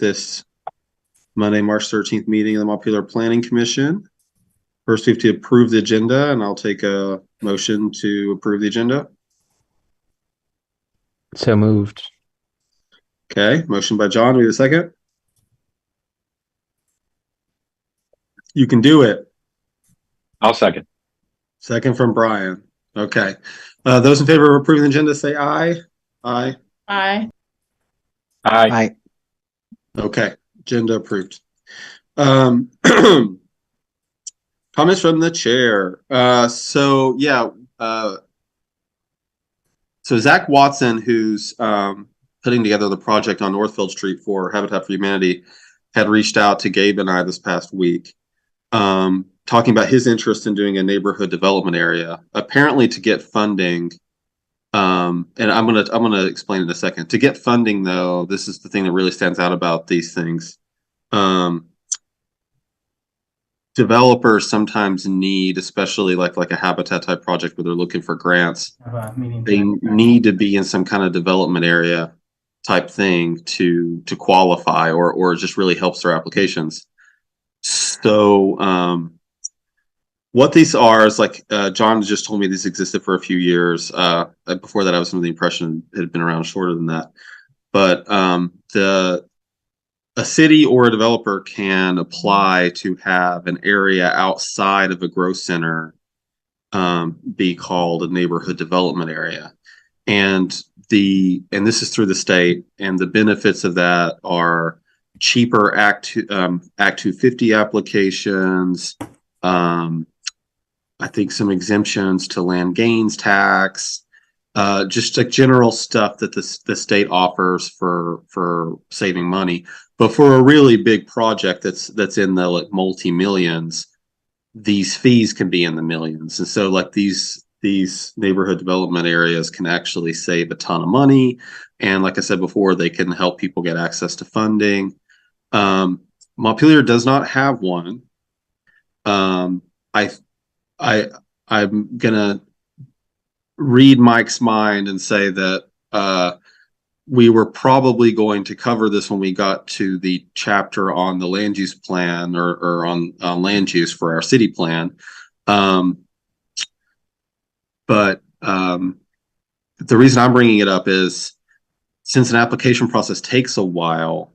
this Monday, March 13th meeting of the Montpelier Planning Commission. First, we have to approve the agenda, and I'll take a motion to approve the agenda. So moved. Okay, motion by John. Do we have a second? You can do it. I'll second. Second from Brian. Okay. Those in favor of approving the agenda say aye. Aye. Aye. Aye. Okay, agenda approved. Comments from the chair. So Zach Watson, who's putting together the project on Northfield Street for Habitat for Humanity, had reached out to Gabe and I this past week, talking about his interest in doing a neighborhood development area. Apparently, to get funding, and I'm gonna explain in a second. To get funding, though, this is the thing that really stands out about these things. Developers sometimes need, especially like a habitat type project where they're looking for grants, they need to be in some kind of development area type thing to qualify, or it just really helps their applications. So what these are is like John just told me these existed for a few years. Before that, I was under the impression it had been around shorter than that. But a city or a developer can apply to have an area outside of a growth center be called a neighborhood development area. And this is through the state, and the benefits of that are cheaper Act 250 applications, I think some exemptions to land gains tax, just like general stuff that the state offers for saving money. But for a really big project that's in the like multi-millions, these fees can be in the millions. And so like these neighborhood development areas can actually save a ton of money. And like I said before, they can help people get access to funding. Montpelier does not have one. I'm gonna read Mike's mind and say that we were probably going to cover this when we got to the chapter on the land use plan or on land use for our city plan. But the reason I'm bringing it up is since an application process takes a while,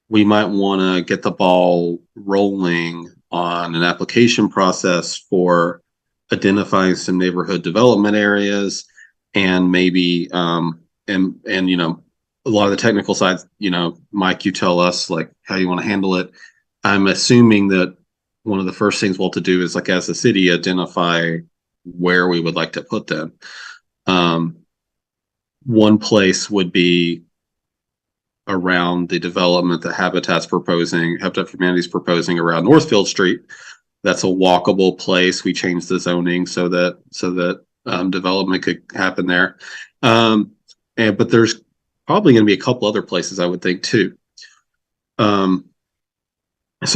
we might want to get the ball rolling on an application process for identifying some neighborhood development areas, and maybe and you know, a lot of the technical sides, you know, Mike, you tell us like how you want to handle it. I'm assuming that one of the first things we'll have to do is, like, as a city, identify where we would like to put them. One place would be around the development that Habitat for Humanity is proposing around Northfield Street. That's a walkable place. We changed the zoning so that development could happen there. But there's probably going to be a couple other places, I would think, too. So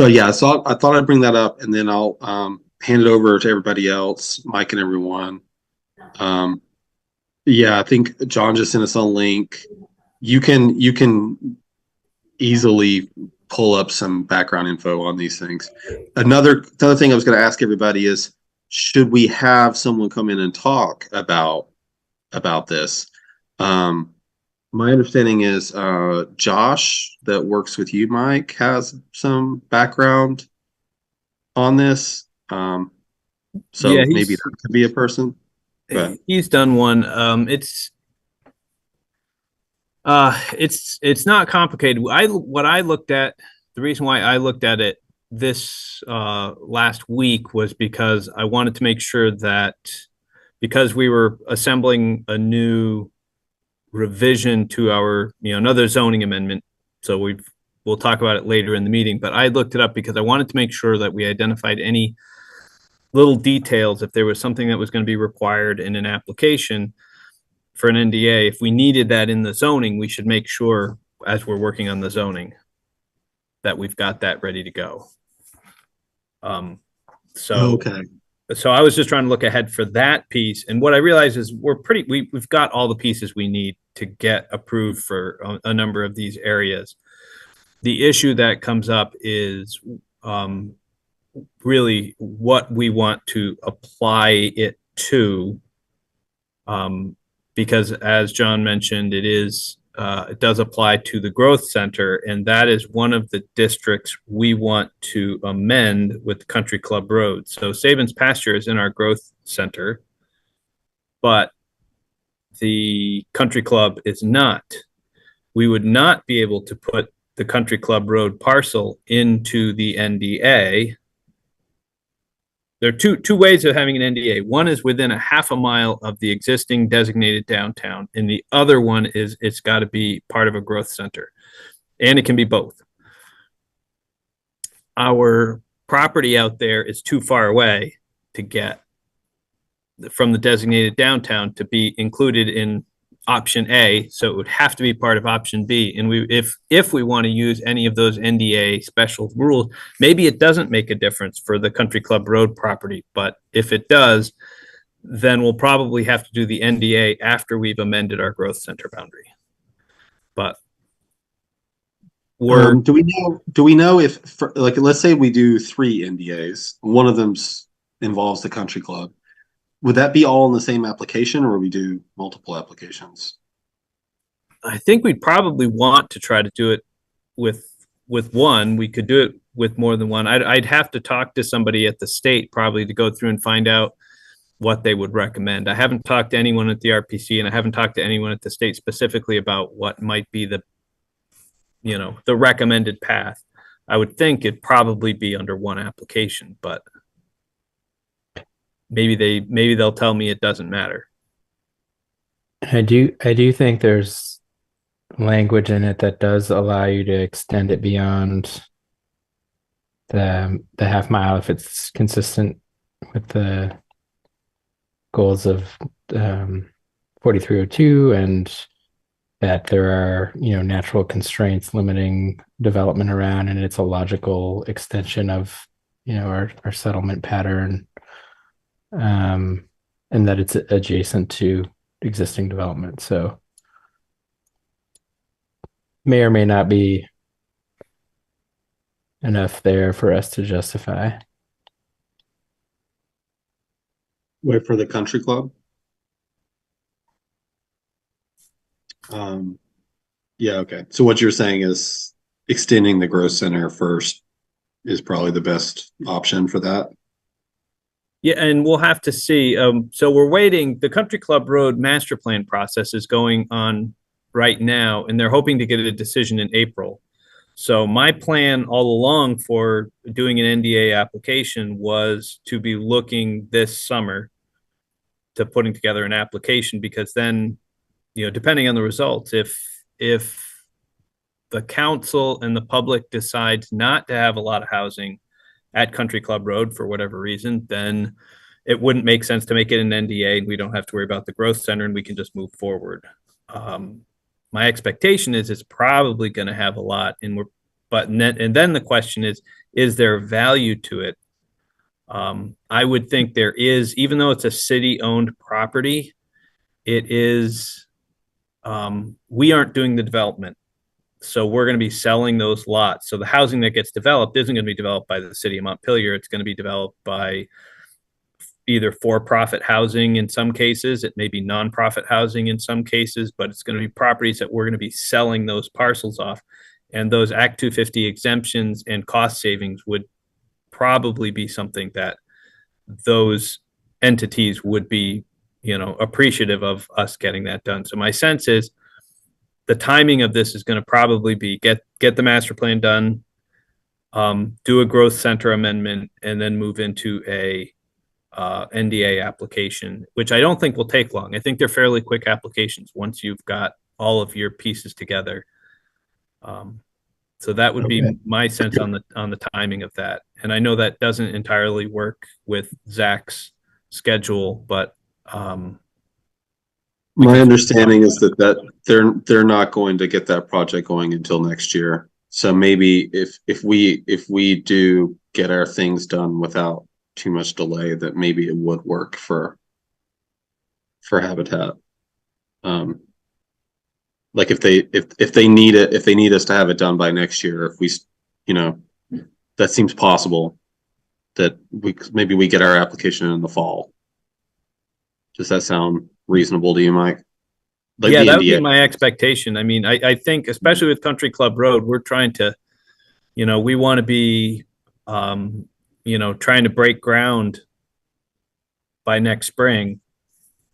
I thought I'd bring that up, and then I'll hand it over to everybody else, Mike and everyone. I think John just sent us a link. You can easily pull up some background info on these things. Another thing I was going to ask everybody is, should we have someone come in and talk about this? My understanding is Josh, that works with you, Mike, has some background on this. Maybe that could be a person. But he's done one. It's not complicated. The reason why I looked at it this last week was because I wanted to make sure that, because we were assembling a new revision to our, another zoning amendment. So we'll talk about it later in the meeting, but I looked it up because I wanted to make sure that we identified any little details. If there was something that was going to be required in an application for an NDA, if we needed that in the zoning, we should make sure, as we're working on the zoning, that we've got that ready to go. Okay. So I was just trying to look ahead for that piece. And what I realized is we've got all the pieces we need to get approved for a number of these areas. the issue that comes up is really what we want to apply it to, because as John mentioned, it does apply to the growth center, and that is one of the districts we want to amend with Country Club Road. So Sabins Pasture is in our growth center, but the Country Club is not. We would not be able to put the Country Club Road parcel into the NDA. There are two ways of having an NDA. One is within a half a mile of the existing designated downtown, and the other one is it's got to be part of a growth center, and it can be both. Our property out there is too far away to get from the designated downtown to be included in option A, so it would have to be part of option B. And if we want to use any of those NDA special rules, maybe it doesn't make a difference for the Country Club Road property, but if it does, then we'll probably have to do the NDA after we've amended our growth center boundary. But do we know if, like, let's say we do 3 NDAs, one of them involves the country club. Would that be all in the same application, or would we do multiple applications? I think we'd probably want to try to do it with one. We could do it with more than one. I'd have to talk to somebody at the state probably to go through and find out what they would recommend. I haven't talked to anyone at the RPC, and I haven't talked to anyone at the state specifically about what might be the recommended path. I would think it'd probably be under one application, but maybe they'll tell me it doesn't matter. I do think there's language in it that does allow you to extend it beyond the half mile if it's consistent with the goals of 4302, and that there are natural constraints limiting development around, and it's a logical extension of our settlement pattern, and that it's adjacent to existing development. So may or may not be enough there for us to justify. Wait for the country club. Yeah, okay. So what you're saying is extending the growth center first is probably the best option for that. Yeah, and we'll have to see. So we're waiting. The Country Club Road master plan process is going on right now, and they're hoping to get a decision in April. So my plan all along for doing an NDA application was to be looking this summer to putting together an application, because then, depending on the results, if the council and the public decides not to have a lot of housing at Country Club Road for whatever reason, then it wouldn't make sense to make it an NDA, and we don't have to worry about the growth center, and we can just move forward. My expectation is it's probably going to have a lot, and then the question is there value to it? I would think there is, even though it's a city-owned property, it is. We aren't doing the development. So we're going to be selling those lots. So the housing that gets developed isn't going to be developed by the city of Montpelier. It's going to be developed by either for-profit housing in some cases. It may be nonprofit housing in some cases, but it's going to be properties that we're going to be selling those parcels off. And those Act 250 exemptions and cost savings would probably be something that those entities would be, appreciative of us getting that done. So my sense is the timing of this is going to probably be get the master plan done, do a growth center amendment, and then move into a NDA application, which I don't think will take long. I think they're fairly quick applications once you've got all of your pieces together. So that would be my sense on the timing of that. And I know that doesn't entirely work with Zach's schedule, but my understanding is that they're not going to get that project going until next year. So maybe if we do get our things done without too much delay, that maybe it would work for Habitat. Like if they need it, if they need us to have it done by next year, if we, you know, that seems possible that maybe we get our application in the fall. Does that sound reasonable to you, Mike? Like Yeah, the that would be NDA. my expectation. I mean, I think especially with Country Club Road, we're trying to, we want to be, trying to break ground by next spring.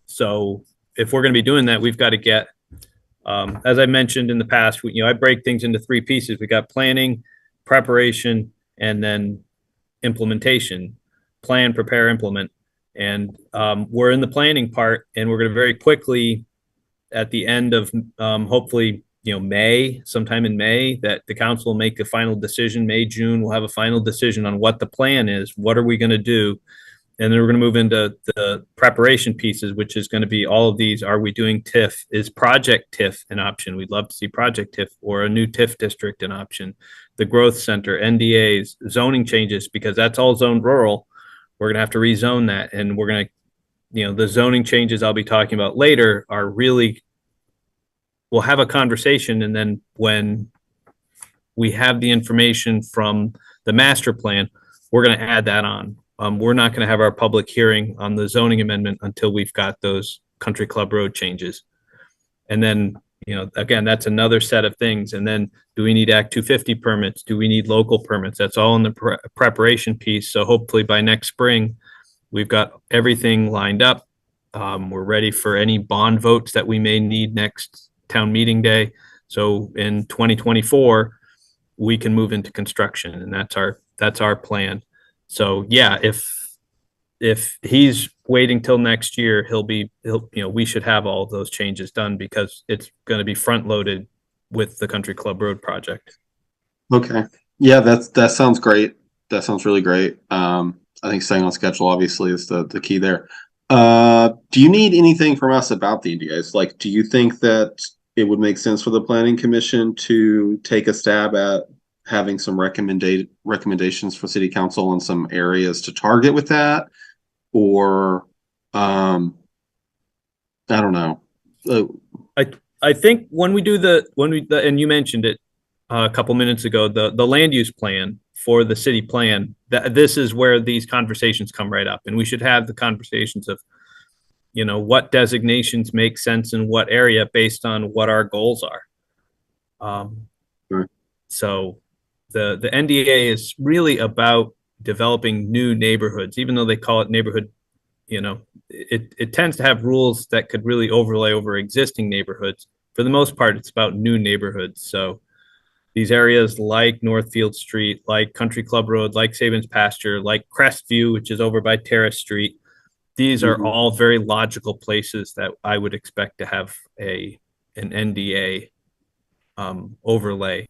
So if we're going to be doing that, we've got to get, as I mentioned in the past, I break things into three pieces. We got planning, preparation, and then implementation. Plan, prepare, implement. And we're in the planning part, and we're going to very quickly, at the end of hopefully May, sometime in May, that the council will make a final decision. May, June, we'll have a final decision on what the plan is. What are we going to do? And then we're going to move into the preparation pieces, which is going to be all of these. Are we doing TIF? Is project TIF an option? We'd love to see project TIF or a new TIF district an option. The growth center, NDAs, zoning changes, because that's all zoned rural. We're going to have to rezone that. And we're going to, the zoning changes I'll be talking about later are really, we'll have a conversation. And then when we have the information from the master plan, we're going to add that on. We're not going to have our public hearing on the zoning amendment until we've got those Country Club Road changes. And then, again, that's another set of things. And then do we need Act 250 permits? Do we need local permits? That's all in the preparation piece. So hopefully by next spring, we've got everything lined up. We're ready for any bond votes that we may need next town meeting day. So in 2024, we can move into construction, and that's our plan. So yeah, if he's waiting till next year, we should have all of those changes done because it's going to be front loaded with the Country Club Road project. Okay. Yeah, that sounds great. That sounds really great. I think staying on schedule obviously is the key there. Do you need anything from us about the NDAs? Like, do you think that it would make sense for the planning commission to take a stab at having some recommendations for city council on some areas to target with that? Or, I don't know. I think when we do and you mentioned it a couple minutes ago, the land use plan for the city plan, this is where these conversations come right up. And we should have the conversations of, what designations make sense in what area based on what our goals are. Sure. So the NDA is really about developing new neighborhoods, even though they call it neighborhood, it tends to have rules that could really overlay over existing neighborhoods. For the most part, it's about new neighborhoods. So these areas like Northfield Street, like Country Club Road, like Sabins Pasture, like Crestview, which is over by Terrace Street, these are all very logical places that I would expect to have an NDA overlay.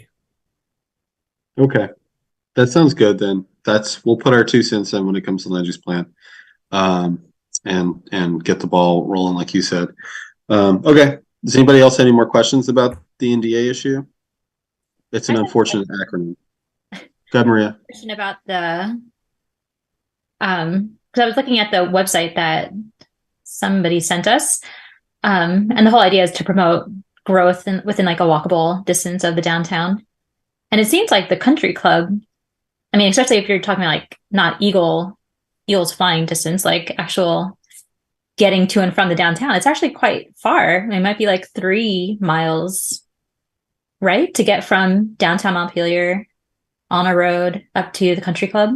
Okay. That sounds good then. We'll put our 2 cents in when it comes to land use plan. And get the ball rolling like you said. Okay. Does anybody else have any more questions about the NDA issue? It's an unfortunate acronym. Go ahead, Maria. Question about because I was looking at the website that somebody sent us, and the whole idea is to promote growth within like a walkable distance of the downtown. And it seems like the country club, I mean, especially if you're talking about like not eagles flying distance, like actual getting to and from the downtown, it's actually quite far. I mean, it might be like 3 miles, right? To get from downtown Montpelier on a road up to the country club.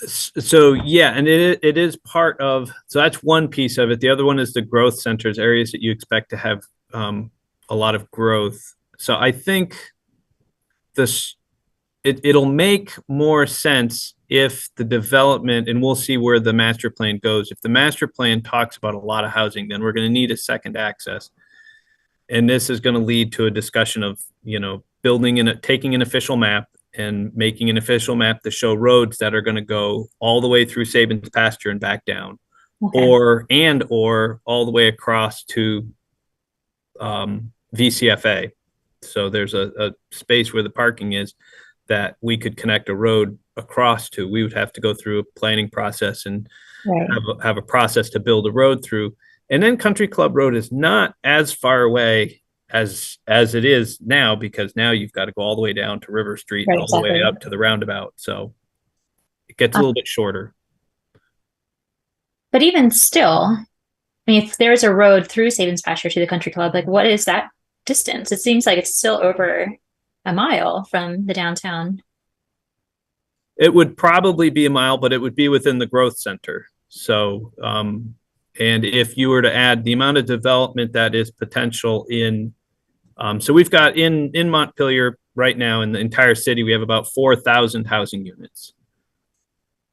So yeah, and it is part of, so that's one piece of it. The other one is the growth centers, areas that you expect to have a lot of growth. So I think it'll make more sense if the development, and we'll see where the master plan goes. If the master plan talks about a lot of housing, then we're going to need a second access. And this is going to lead to a discussion of, taking an official map and making an official map to show roads that are going to go all the way through Sabins Pasture and back down, okay, or all the way across to VCFA. So there's a space where the parking is that we could connect a road across to. We would have to go through a planning process and have a process to build a road through. And then Country Club Road is not as far away as it is now, because now you've got to go all the way down to River Street and Right, all the way exactly. up to the roundabout. So it gets a little bit shorter. But even still, I mean, if there's a road through Sabins Pasture to the country club, like what is that distance? It seems like it's still over a mile from the downtown. It would probably be a mile, but it would be within the growth center. So, and if you were to add the amount of development that is potential in, so we've got in Montpelier right now in the entire city, we have about 4,000 housing units.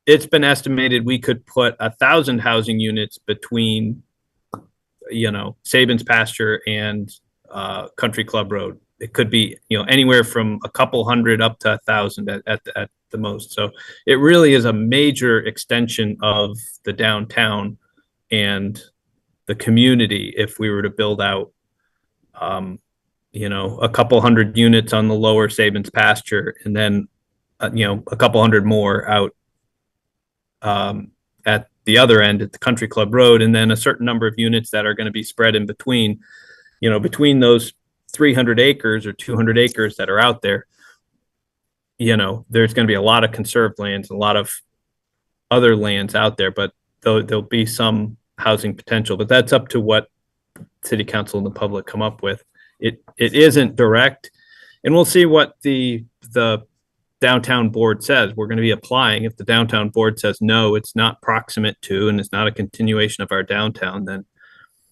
It's been estimated we could put 1,000 housing units between, Sabins Pasture and Country Club Road. It could be, anywhere from a couple hundred up to 1,000 at the most. So it really is a major extension of the downtown and the community if we were to build out, a couple hundred units on the lower Sabins Pasture, and then, a couple hundred more out at the other end at the Country Club Road, and then a certain number of units that are going to be spread in between, between those 300 acres or 200 acres that are out there. There's going to be a lot of conserved lands, a lot of other lands out there, but there'll be some housing potential. But that's up to what city council and the public come up with. It isn't direct, and we'll see what the downtown board says. We're going to be applying. If the downtown board says no, it's not proximate to, and it's not a continuation of our downtown, then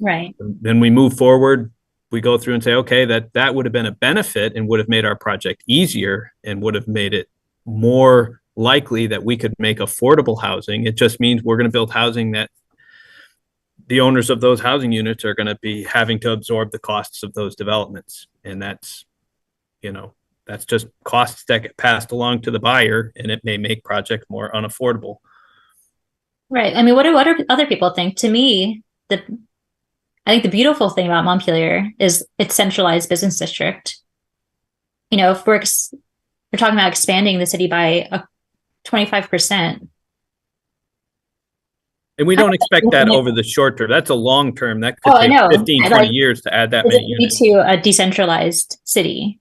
Right. Then we move forward. We go through and say, okay, that would have been a benefit and would have made our project easier and would have made it more likely that we could make affordable housing. It just means we're going to build housing that the owners of those housing units are going to be having to absorb the costs of those developments. And that's just costs that get passed along to the buyer, and it may make projects more unaffordable. Right. I mean, what do other people think? To me, I think the beautiful thing about Montpelier is its centralized business district. If we're talking about expanding the city by 25%. And we don't expect that over the short term. That's a long term. That could take 15, 20 years to add that many units. To a decentralized city,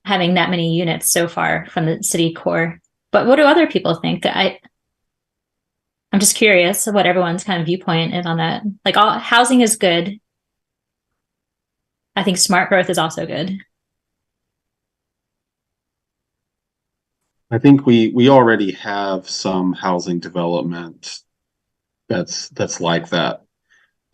having that many units so far from the city core. But what do other people think? I'm just curious what everyone's kind of viewpoint is on that. Like, all housing is good. I think smart growth is also good. I think we already have some housing development that's like that.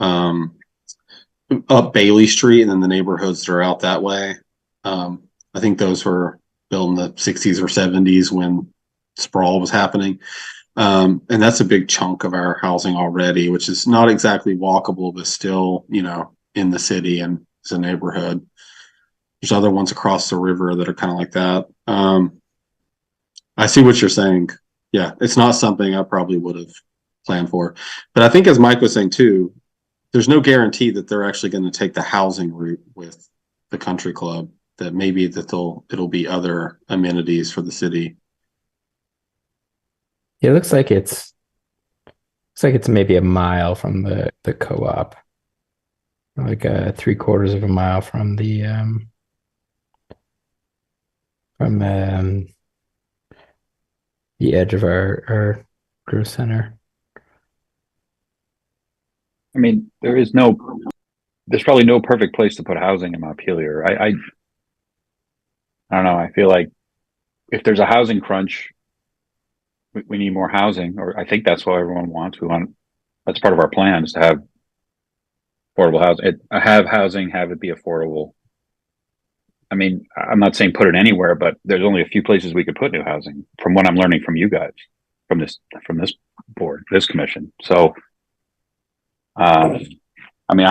Up Bailey Street and then the neighborhoods that are out that way. I think those were built in the 60s or 70s when sprawl was happening. And that's a big chunk of our housing already, which is not exactly walkable, but still, in the city and it's a neighborhood. There's other ones across the river that are kind of like that. I see what you're saying. Yeah, it's not something I probably would have planned for. But I think, as Mike was saying too, there's no guarantee that they're actually going to take the housing route with the country club, that maybe it'll be other amenities for the city. It looks like it's maybe a mile from the co-op, like 3/4 of a mile from the edge of our growth center. I mean, there's probably no perfect place to put housing in Montpelier. I don't know. I feel like if there's a housing crunch, we need more housing, or I think that's what everyone wants. That's part of our plan, is to have affordable housing. Have it be affordable. I mean, I'm not saying put it anywhere, but there's only a few places we could put new housing, from what I'm learning from you guys, from this board, this commission. So, I mean,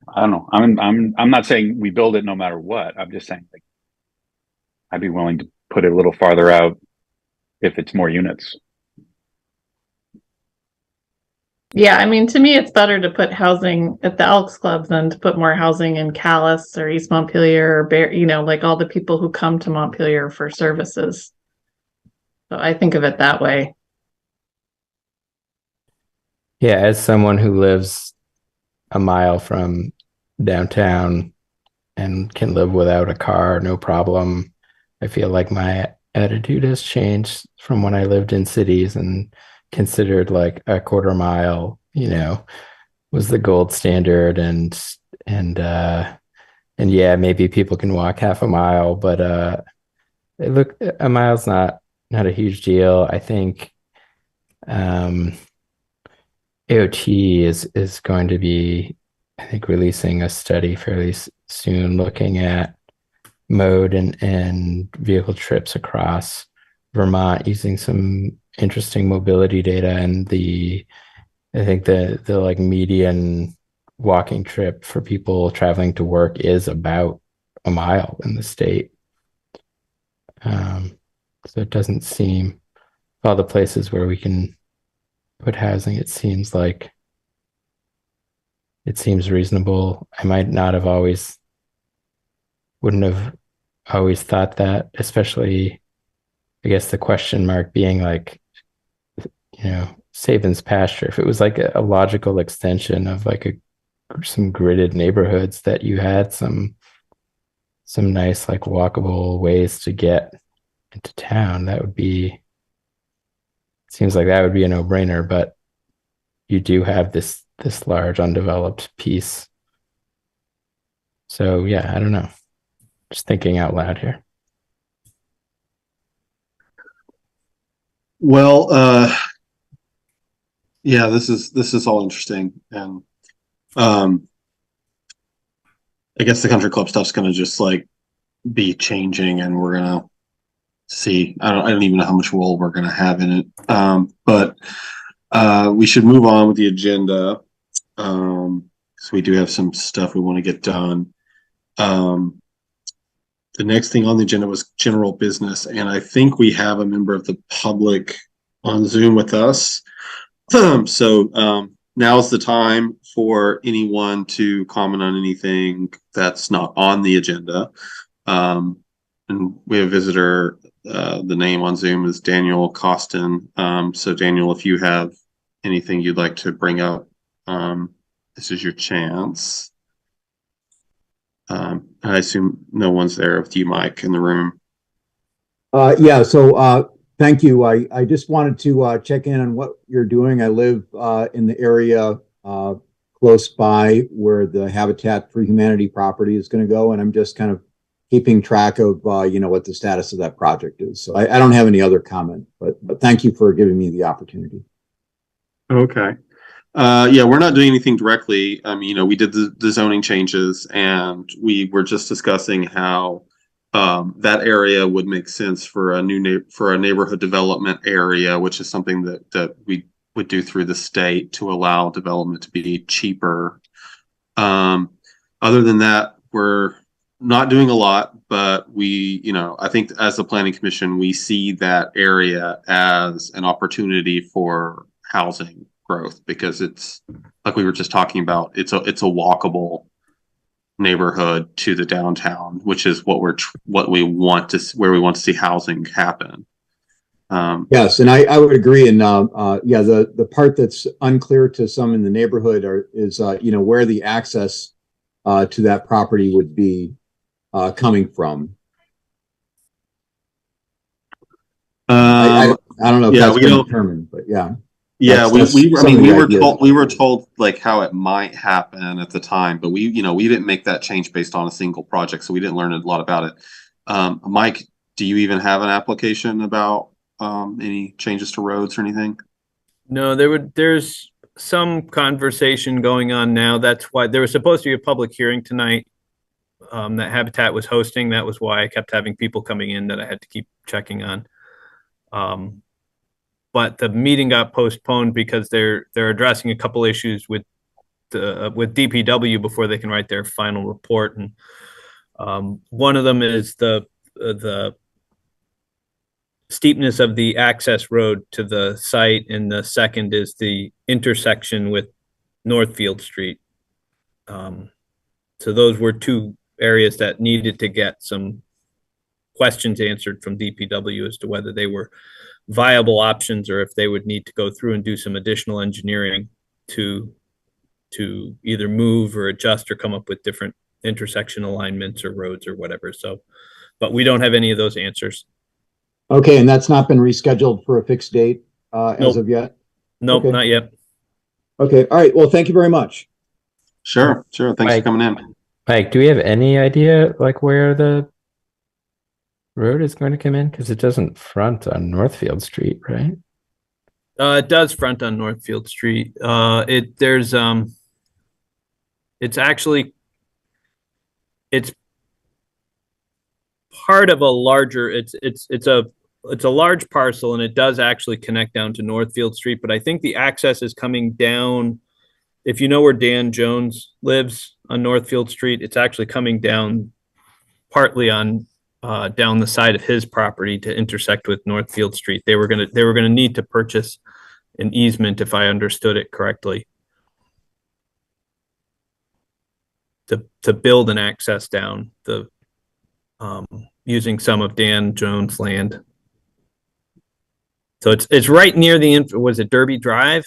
I don't know. I'm not saying we build it no matter what. I'm just saying, like, I'd be willing to put it a little farther out if it's more units. Yeah, I mean, to me, it's better to put housing at the Elks Club than to put more housing in Calais or East Montpelier or like all the people who come to Montpelier for services. So I think of it that way. Yeah, as someone who lives a mile from downtown and can live without a car, no problem. I feel like my attitude has changed from when I lived in cities and considered like a quarter mile, was the gold standard, and and yeah, maybe people can walk half a mile, but look, a mile's not a huge deal. I think um AOT is going to be, I think, releasing a study fairly soon looking at mode and vehicle trips across Vermont using some interesting mobility data. And I think the like median walking trip for people traveling to work is about a mile in the state. So it doesn't seem, all the places where we can put housing, it seems reasonable. I might not have always, wouldn't have always thought that, especially, I guess the question mark being like, Sabin's pasture. If it was like a logical extension of like some gridded neighborhoods that you had some nice like walkable ways to get into town, seems like that would be a no-brainer, but you do have this large undeveloped piece. So yeah, I don't know. Just thinking out loud here. Well, yeah, this is all interesting, and I guess the country club stuff's gonna just like be changing, and we're gonna see. I don't even know how much role we're gonna have in it. But we should move on with the agenda. So we do have some stuff we want to get done. The next thing on the agenda was general business, and I think we have a member of the public on Zoom with us. So now's the time for anyone to comment on anything that's not on the agenda. And we have a visitor. The name on Zoom is Daniel Costin. So Daniel, if you have anything you'd like to bring up, this is your chance. I assume no one's there with you, Mike, in the room. Yeah, so thank you. I just wanted to check in on what you're doing. I live in the area close by where the Habitat for Humanity property is going to go, and I'm just kind of keeping track of what the status of that project is. So I don't have any other comment, but thank you for giving me the opportunity. Okay. Yeah, we're not doing anything directly. We did the zoning changes, and we were just discussing how that area would make sense for a neighborhood development area, which is something that we would do through the state to allow development to be cheaper. Other than that, we're not doing a lot, but I think as the planning commission, we see that area as an opportunity for housing growth, because it's like we were just talking about, it's a walkable neighborhood to the downtown, which is where we want to see housing happen. Yes, and I would agree. And yeah, the part that's unclear to some in the neighborhood is where the access to that property would be coming from. I don't know if that's been determined, but yeah. Yeah, we were told like how it might happen at the time, but we didn't make that change based on a single project, so we didn't learn a lot about it. Mike, do you even have an application about any changes to roads or anything? No, there's some conversation going on now. That's why there was supposed to be a public hearing tonight that Habitat was hosting. That was why I kept having people coming in that I had to keep checking on. But the meeting got postponed because they're addressing a couple issues with DPW before they can write their final report. And one of them is the steepness of the access road to the site, and the second is the intersection with Northfield Street. So those were two areas that needed to get some questions answered from DPW as to whether they were viable options or if they would need to go through and do some additional engineering to either move or adjust or come up with different intersection alignments or roads or whatever. So, but we don't have any of those answers. Okay, and that's not been rescheduled for a fixed date as Nope. of yet? Nope, Okay. not yet. Okay, all right. Well, thank you very much. Sure. Thanks Mike, for coming in. Mike, do we have any idea like where the road is going to come in? Because it doesn't front on Northfield Street, right? It does front on Northfield Street. It's part of a larger. It's a large parcel, and it does actually connect down to Northfield Street. But I think the access is coming down. If you know where Dan Jones lives on Northfield Street, it's actually coming down partly on down the side of his property to intersect with Northfield Street. They were gonna need to purchase an easement, if I understood it correctly, to build an access down the using some of Dan Jones' land. So it's right near was it Derby Drive?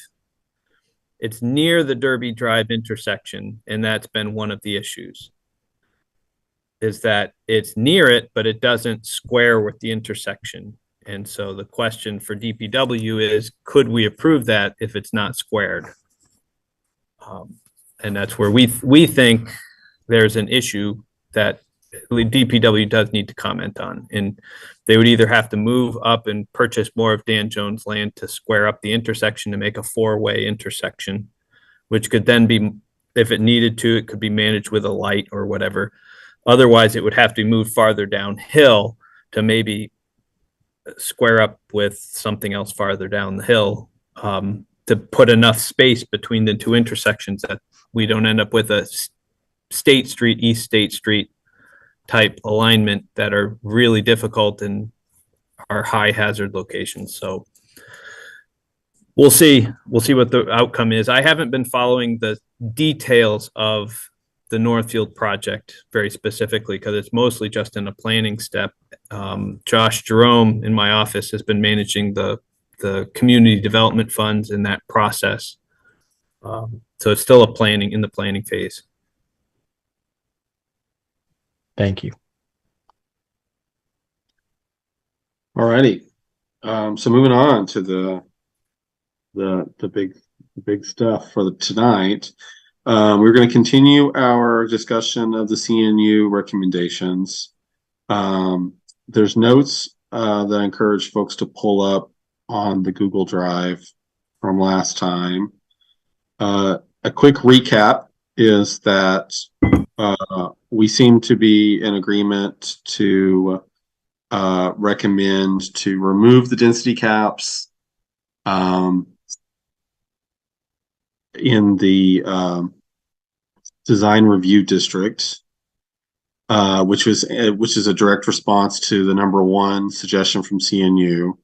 It's near the Derby Drive intersection, and that's been one of the issues. Is that it's near it, but it doesn't square with the intersection. And so the question for DPW is, could we approve that if it's not squared? And that's where we think there's an issue that DPW does need to comment on. And they would either have to move up and purchase more of Dan Jones' land to square up the intersection to make a four-way intersection, which could then be, if it needed to, it could be managed with a light or whatever. Otherwise, it would have to move farther downhill to maybe square up with something else farther down the hill to put enough space between the two intersections that we don't end up with a State Street, East State Street type alignment that are really difficult and are high hazard locations. So we'll see what the outcome is. I haven't been following the details of the Northfield project very specifically because it's mostly just in a planning step. Josh Jerome in my office has been managing the community development funds in that process. So it's still in the planning phase. Thank you. All righty. So moving on to the big stuff for tonight. We're going to continue our discussion of the CNU recommendations. There's notes that I encourage folks to pull up on the Google Drive from last time. A quick recap is that we seem to be in agreement to recommend to remove the density caps in the design review district, which is a direct response to the number one suggestion from CNU.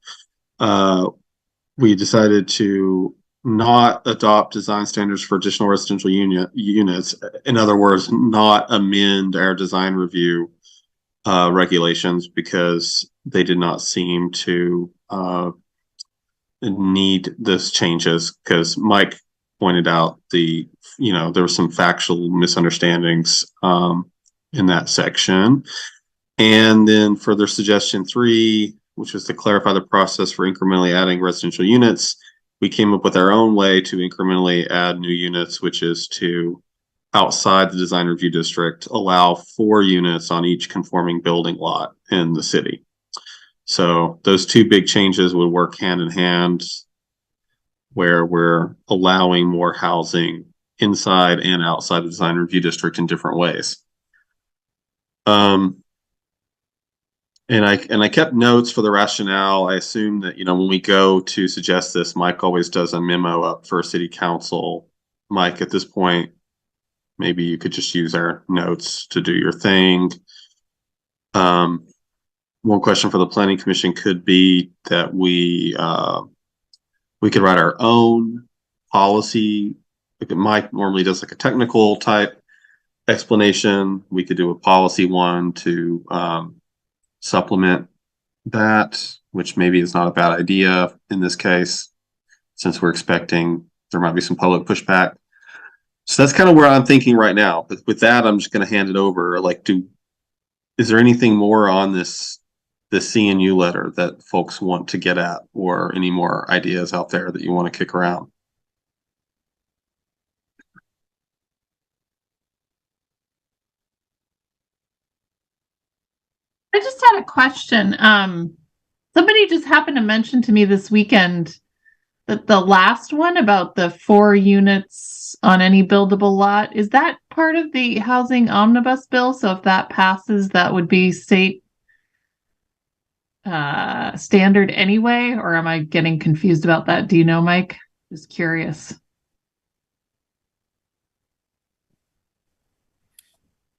We decided to not adopt design standards for additional residential units. In other words, not amend our design review regulations because they did not seem to need those changes, because Mike pointed out there were some factual misunderstandings in that section. And then for their suggestion 3, which was to clarify the process for incrementally adding residential units, we came up with our own way to incrementally add new units, which is to, outside the design review district, allow 4 units on each conforming building lot in the city. So those 2 big changes would work hand in hand, where we're allowing more housing inside and outside the design review district in different ways. And I kept notes for the rationale. I assume that, when we go to suggest this, Mike always does a memo up for city council. Mike, at this point, maybe you could just use our notes to do your thing. One question for the planning commission could be that we could write our own policy. Mike normally does like a technical type explanation. We could do a policy one to supplement that, which maybe is not a bad idea in this case, since we're expecting there might be some public pushback. So that's kind of where I'm thinking right now. But with that, I'm just going to hand it over. Like, is there anything more on this CNU letter that folks want to get at, or any more ideas out there that you want to kick around? I just had a question. Somebody just happened to mention to me this weekend that the last one about the 4 units on any buildable lot, is that part of the housing omnibus bill? So if that passes, that would be state standard anyway, or am I getting confused about that? Do you know, Mike? Just curious.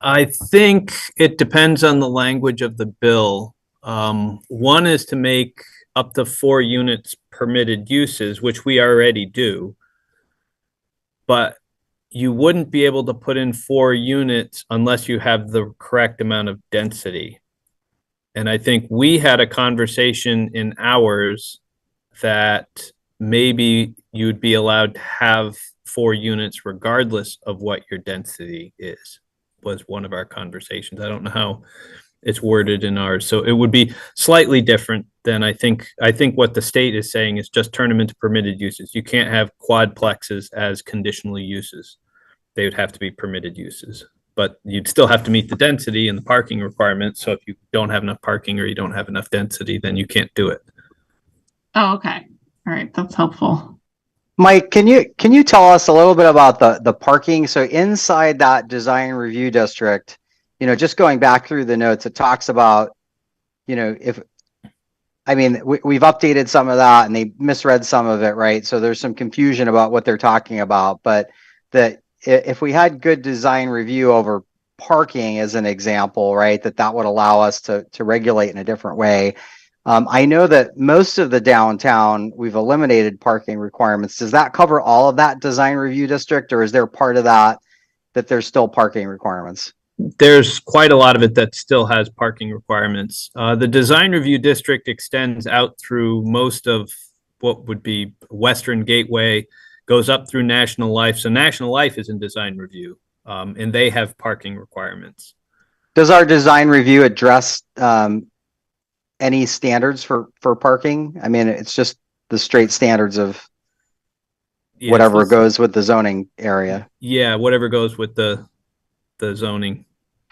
I think it depends on the language of the bill. One is to make up to 4 units permitted uses, which we already do. But you wouldn't be able to put in 4 units unless you have the correct amount of density. And I think we had a conversation in ours that maybe you'd be allowed to have 4 units regardless of what your density is, was one of our conversations. I don't know how it's worded in ours. So it would be slightly different than I think what the state is saying is just turn them into permitted uses. You can't have quadplexes as conditional uses. They would have to be permitted uses, but you'd still have to meet the density and the parking requirements. So if you don't have enough parking or you don't have enough density, then you can't do it. Oh, okay. All right. That's helpful. Mike, can you tell us a little bit about the parking? So inside that design review district, just going back through the notes, it talks about, we've updated some of that and they misread some of it, right? So there's some confusion about what they're talking about, but that if we had good design review over parking as an example, right, that would allow us to regulate in a different way. I know that most of the downtown, we've eliminated parking requirements. Does that cover all of that design review district, or is there part of that there's still parking requirements? There's quite a lot of it that still has parking requirements. The design review district extends out through most of what would be Western Gateway, goes up through National Life. So National Life is in design review, and they have parking requirements. Does our design review address any standards for parking? I mean, it's just the straight standards of whatever goes with the zoning area. Yeah, whatever goes with the zoning.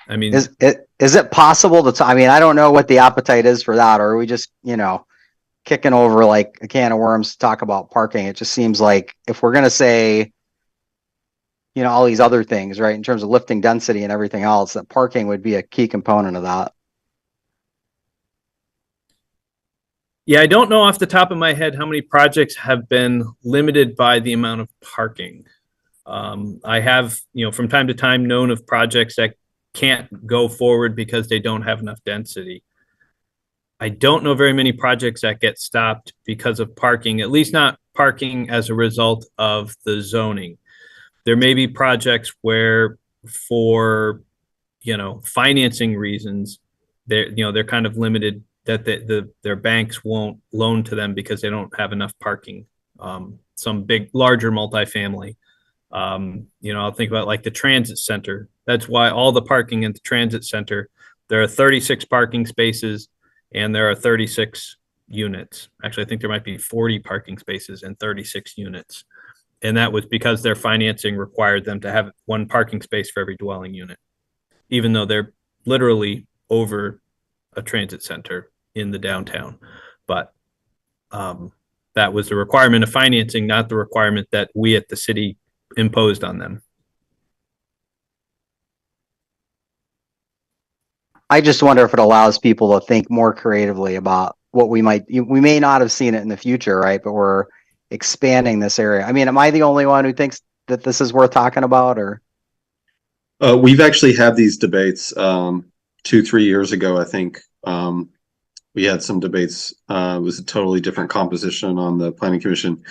I mean, is it possible to? I don't know what the appetite is for that, or are we just kicking over like a can of worms to talk about parking? It just seems like if we're gonna say all these other things, right, in terms of lifting density and everything else, that parking would be a key component of that. Yeah, I don't know off the top of my head how many projects have been limited by the amount of parking. I have, from time to time known of projects that can't go forward because they don't have enough density. I don't know very many projects that get stopped because of parking, at least not parking as a result of the zoning. There may be projects where for, financing reasons, they're kind of limited, that their banks won't loan to them because they don't have enough parking. Some larger multifamily. I'll think about like the transit center. That's why all the parking in the transit center, there are 36 parking spaces and there are 36 units. Actually, I think there might be 40 parking spaces and 36 units. And that was because their financing required them to have 1 parking space for every dwelling unit, even though they're literally over a transit center in the downtown. But that was the requirement of financing, not the requirement that we at the city imposed on them. I just wonder if it allows people to think more creatively about what we may not have seen it in the future, right? But we're expanding this area. Am I the only one who thinks that this is worth talking about, or? We've actually had these debates 2-3 years ago. I think we had some debates. It was a totally different composition on the planning commission,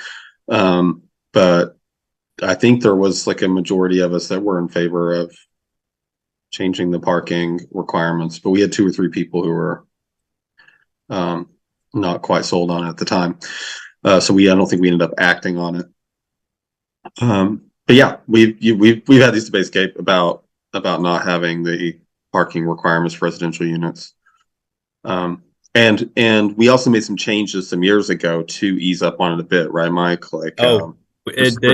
but I think there was like a majority of us that were in favor of changing the parking requirements, but we had 2 or 3 people who were not quite sold on it at the time. So I don't think we ended up acting on it. But yeah, we've had these debates, Gabe, about not having the parking requirements for residential units. And we also made some changes some years ago to ease up on it a bit, right, Mike? Like, for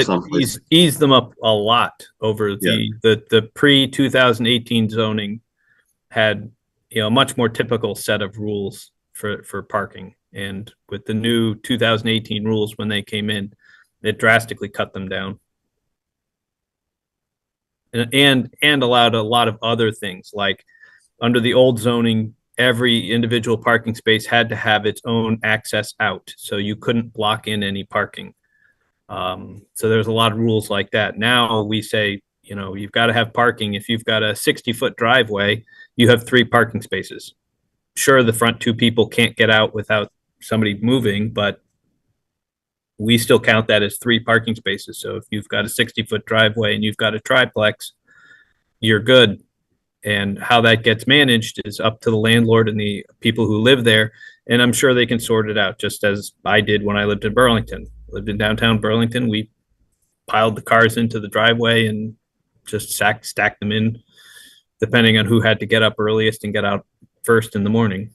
some places. Eased them up a lot over Yeah. the pre 2018 zoning had, a much more typical set of rules for parking. And with the new 2018 rules, when they came in, it drastically cut them down. And allowed a lot of other things, like under the old zoning, every individual parking space had to have its own access out, so you couldn't block in any parking. So there's a lot of rules like that. Now we say, you've got to have parking. If you've got a 60-foot driveway, you have 3 parking spaces. Sure, the front 2 people can't get out without somebody moving, but we still count that as 3 parking spaces. So if you've got a 60-foot driveway and you've got a triplex, you're good. And how that gets managed is up to the landlord and the people who live there. And I'm sure they can sort it out, just as I did when I lived in Burlington. Lived in downtown Burlington. We piled the cars into the driveway and just stacked them in, depending on who had to get up earliest and get out first in the morning.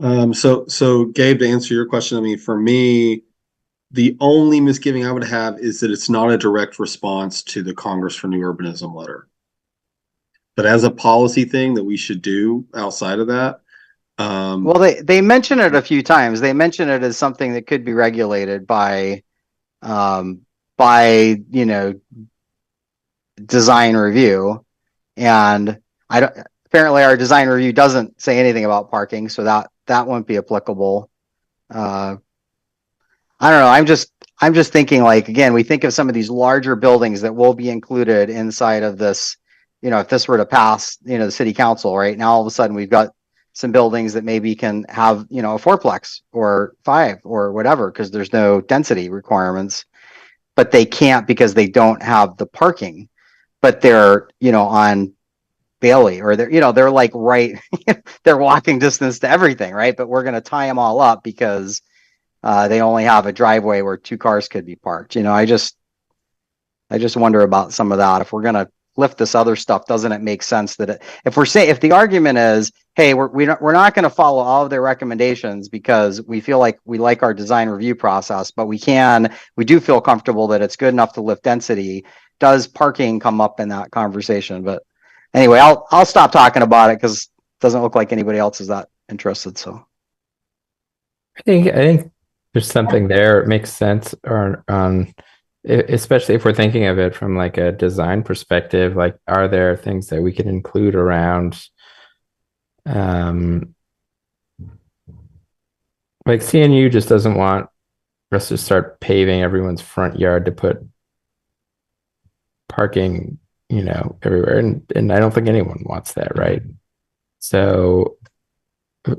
So Gabe, to answer your question, I mean, for me, the only misgiving I would have is that it's not a direct response to the Congress for New Urbanism letter. But as a policy thing that we should do outside of that. Well, they mention it a few times. They mention it as something that could be regulated by design review. And apparently our design review doesn't say anything about parking, so that won't be applicable. I don't know. I'm just thinking, like, again, we think of some of these larger buildings that will be included inside of this. If this were to pass, the city council, right now, all of a sudden we've got some buildings that maybe can have, a 4-plex or 5 or whatever, because there's no density requirements, but they can't because they don't have the parking, but they're, on Bailey, or they're like right, they're walking distance to everything, right? But we're going to tie them all up because they only have a driveway where 2 cars could be parked. I just wonder about some of that. If we're going to lift this other stuff, doesn't it make sense that if the argument is, hey, we're not going to follow all of their recommendations because we feel like we like our design review process, but we do feel comfortable that it's good enough to lift density, does parking come up in that conversation? But anyway, I'll stop talking about it because it doesn't look like anybody else is that interested. So I think there's something there. It makes sense, or especially if we're thinking of it from like a design perspective. Like, are there things that we can include around, like CNU just doesn't want us to start paving everyone's front yard to put parking, everywhere, and I don't think anyone wants that, right? So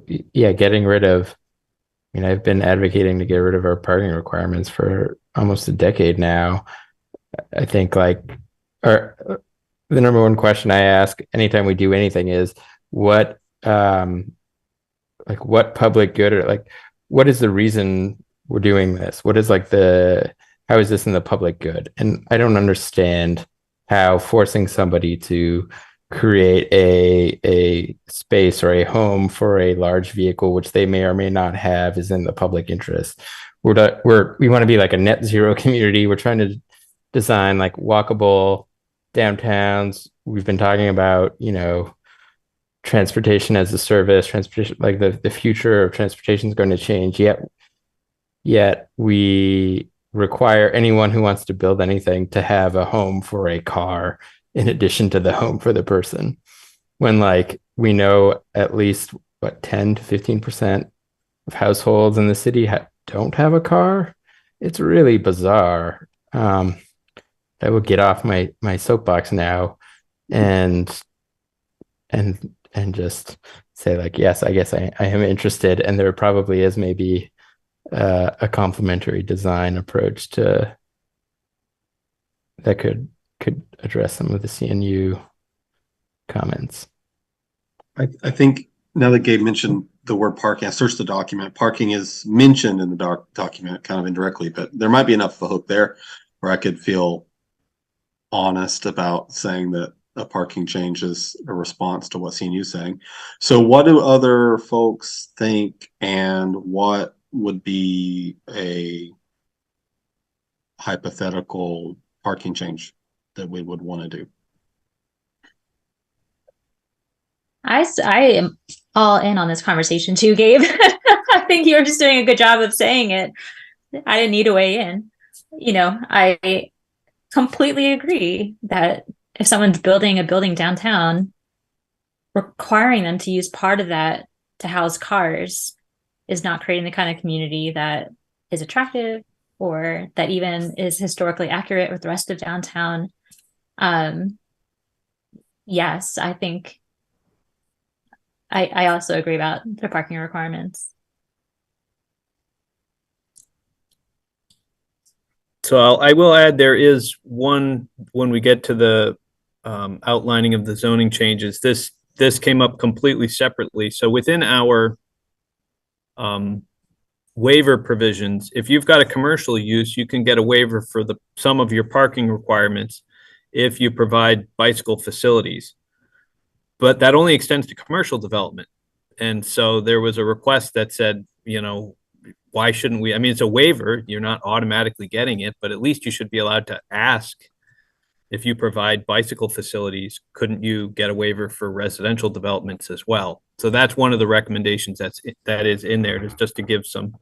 yeah, getting rid of, I've been advocating to get rid of our parking requirements for almost a decade now. I think the number one question I ask anytime we do anything is what public good, or what is the reason we're doing this? What is how is this in the public good? And I don't understand how forcing somebody to create a space or a home for a large vehicle, which they may or may not have, is in the public interest. We want to be like a net zero community. We're trying to design like walkable downtowns. We've been talking about, transportation as a service, transportation, like the future of transportation is going to change. Yet we require anyone who wants to build anything to have a home for a car in addition to the home for the person, when we know at least 10 to 15% of households in the city don't have a car. It's really bizarre. I will get off my soapbox now and just say yes, I guess I am interested, and there probably is maybe a complementary design approach to that could address some of the CNU comments. I think now that Gabe mentioned the word parking, I searched the document. Parking is mentioned in the document kind of indirectly, but there might be enough of a hook there where I could feel honest about saying that a parking change is a response to what CNU's saying. So what do other folks think, and what would be a hypothetical parking change that we would want to do? I am all in on this conversation too, Gabe. I think you're just doing a good job of saying it. I didn't need to weigh in. I completely agree that if someone's building a building downtown, requiring them to use part of that to house cars is not creating the kind of community that is attractive or that even is historically accurate with the rest of downtown. Yes, I think I also agree about the parking requirements. So I will add, there is one, when we get to the outlining of the zoning changes, this came up completely separately. So within our waiver provisions, if you've got a commercial use, you can get a waiver for some of your parking requirements if you provide bicycle facilities. But that only extends to commercial development. And so there was a request that said, why shouldn't we? I mean, it's a waiver. You're not automatically getting it, but at least you should be allowed to ask, if you provide bicycle facilities, couldn't you get a waiver for residential developments as well? So that's one of the recommendations that is in there, is just to give some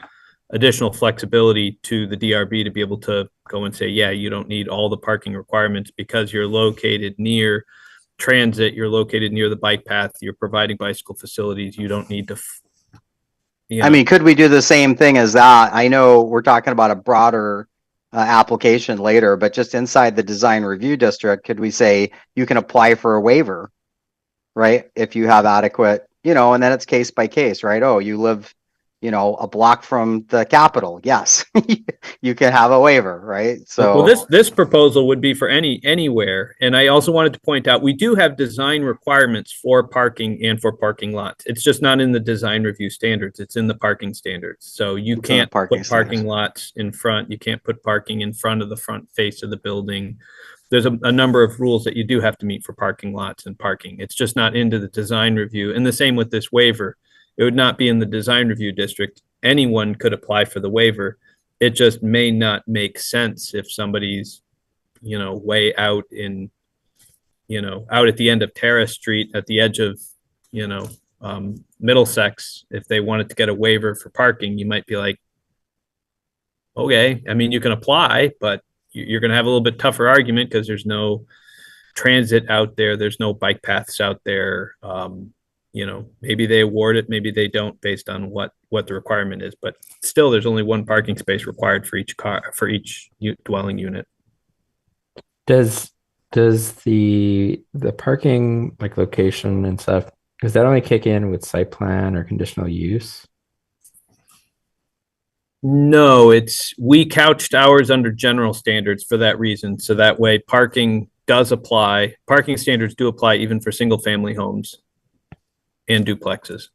additional flexibility to the DRB to be able to go and say, yeah, you don't need all the parking requirements because you're located near transit, you're located near the bike path, you're providing bicycle facilities, you don't need to. I mean, could we do the same thing as that? I know we're talking about a broader application later, but just inside the design review district, could we say you can apply for a waiver, right? If you have adequate, and then it's case by case, right? Oh, you live, a block from the Capitol. Yes, you can have a waiver, right? So, well, this proposal would be for anywhere. And I also wanted to point out, we do have design requirements for parking and for parking lots. It's just not in the design review standards. It's in the parking standards. So you can't put parking lots in front. You can't put parking in front of the front face of the building. There's a number of rules that you do have to meet for parking lots and parking. It's just not into the design review. And the same with this waiver. It would not be in the design review district. Anyone could apply for the waiver. It just may not make sense if somebody's, way out in, out at the end of Terrace Street at the edge of, Middlesex. If they wanted to get a waiver for parking, you might be like, okay, I mean, you can apply, but you're going to have a little bit tougher argument because there's no transit out there. There's no bike paths out there. Maybe they award it, maybe they don't, based on what the requirement is. But still, there's only one parking space required for each car, for each dwelling unit. Does the parking location and stuff, does that only kick in with site plan or conditional use? No, we couched ours under general standards for that reason. So that way parking does apply. Parking standards do apply even for single family homes and duplexes.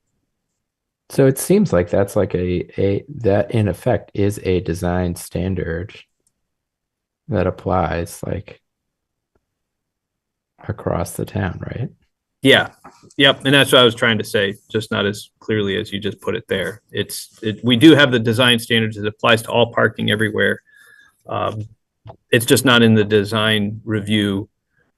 So it seems like that's like that in effect is a design standard that applies across the town, right? Yeah. Yep. And that's what I was trying to say, just not as clearly as you just put it there. We do have the design standards. It applies to all parking everywhere. It's just not in the design review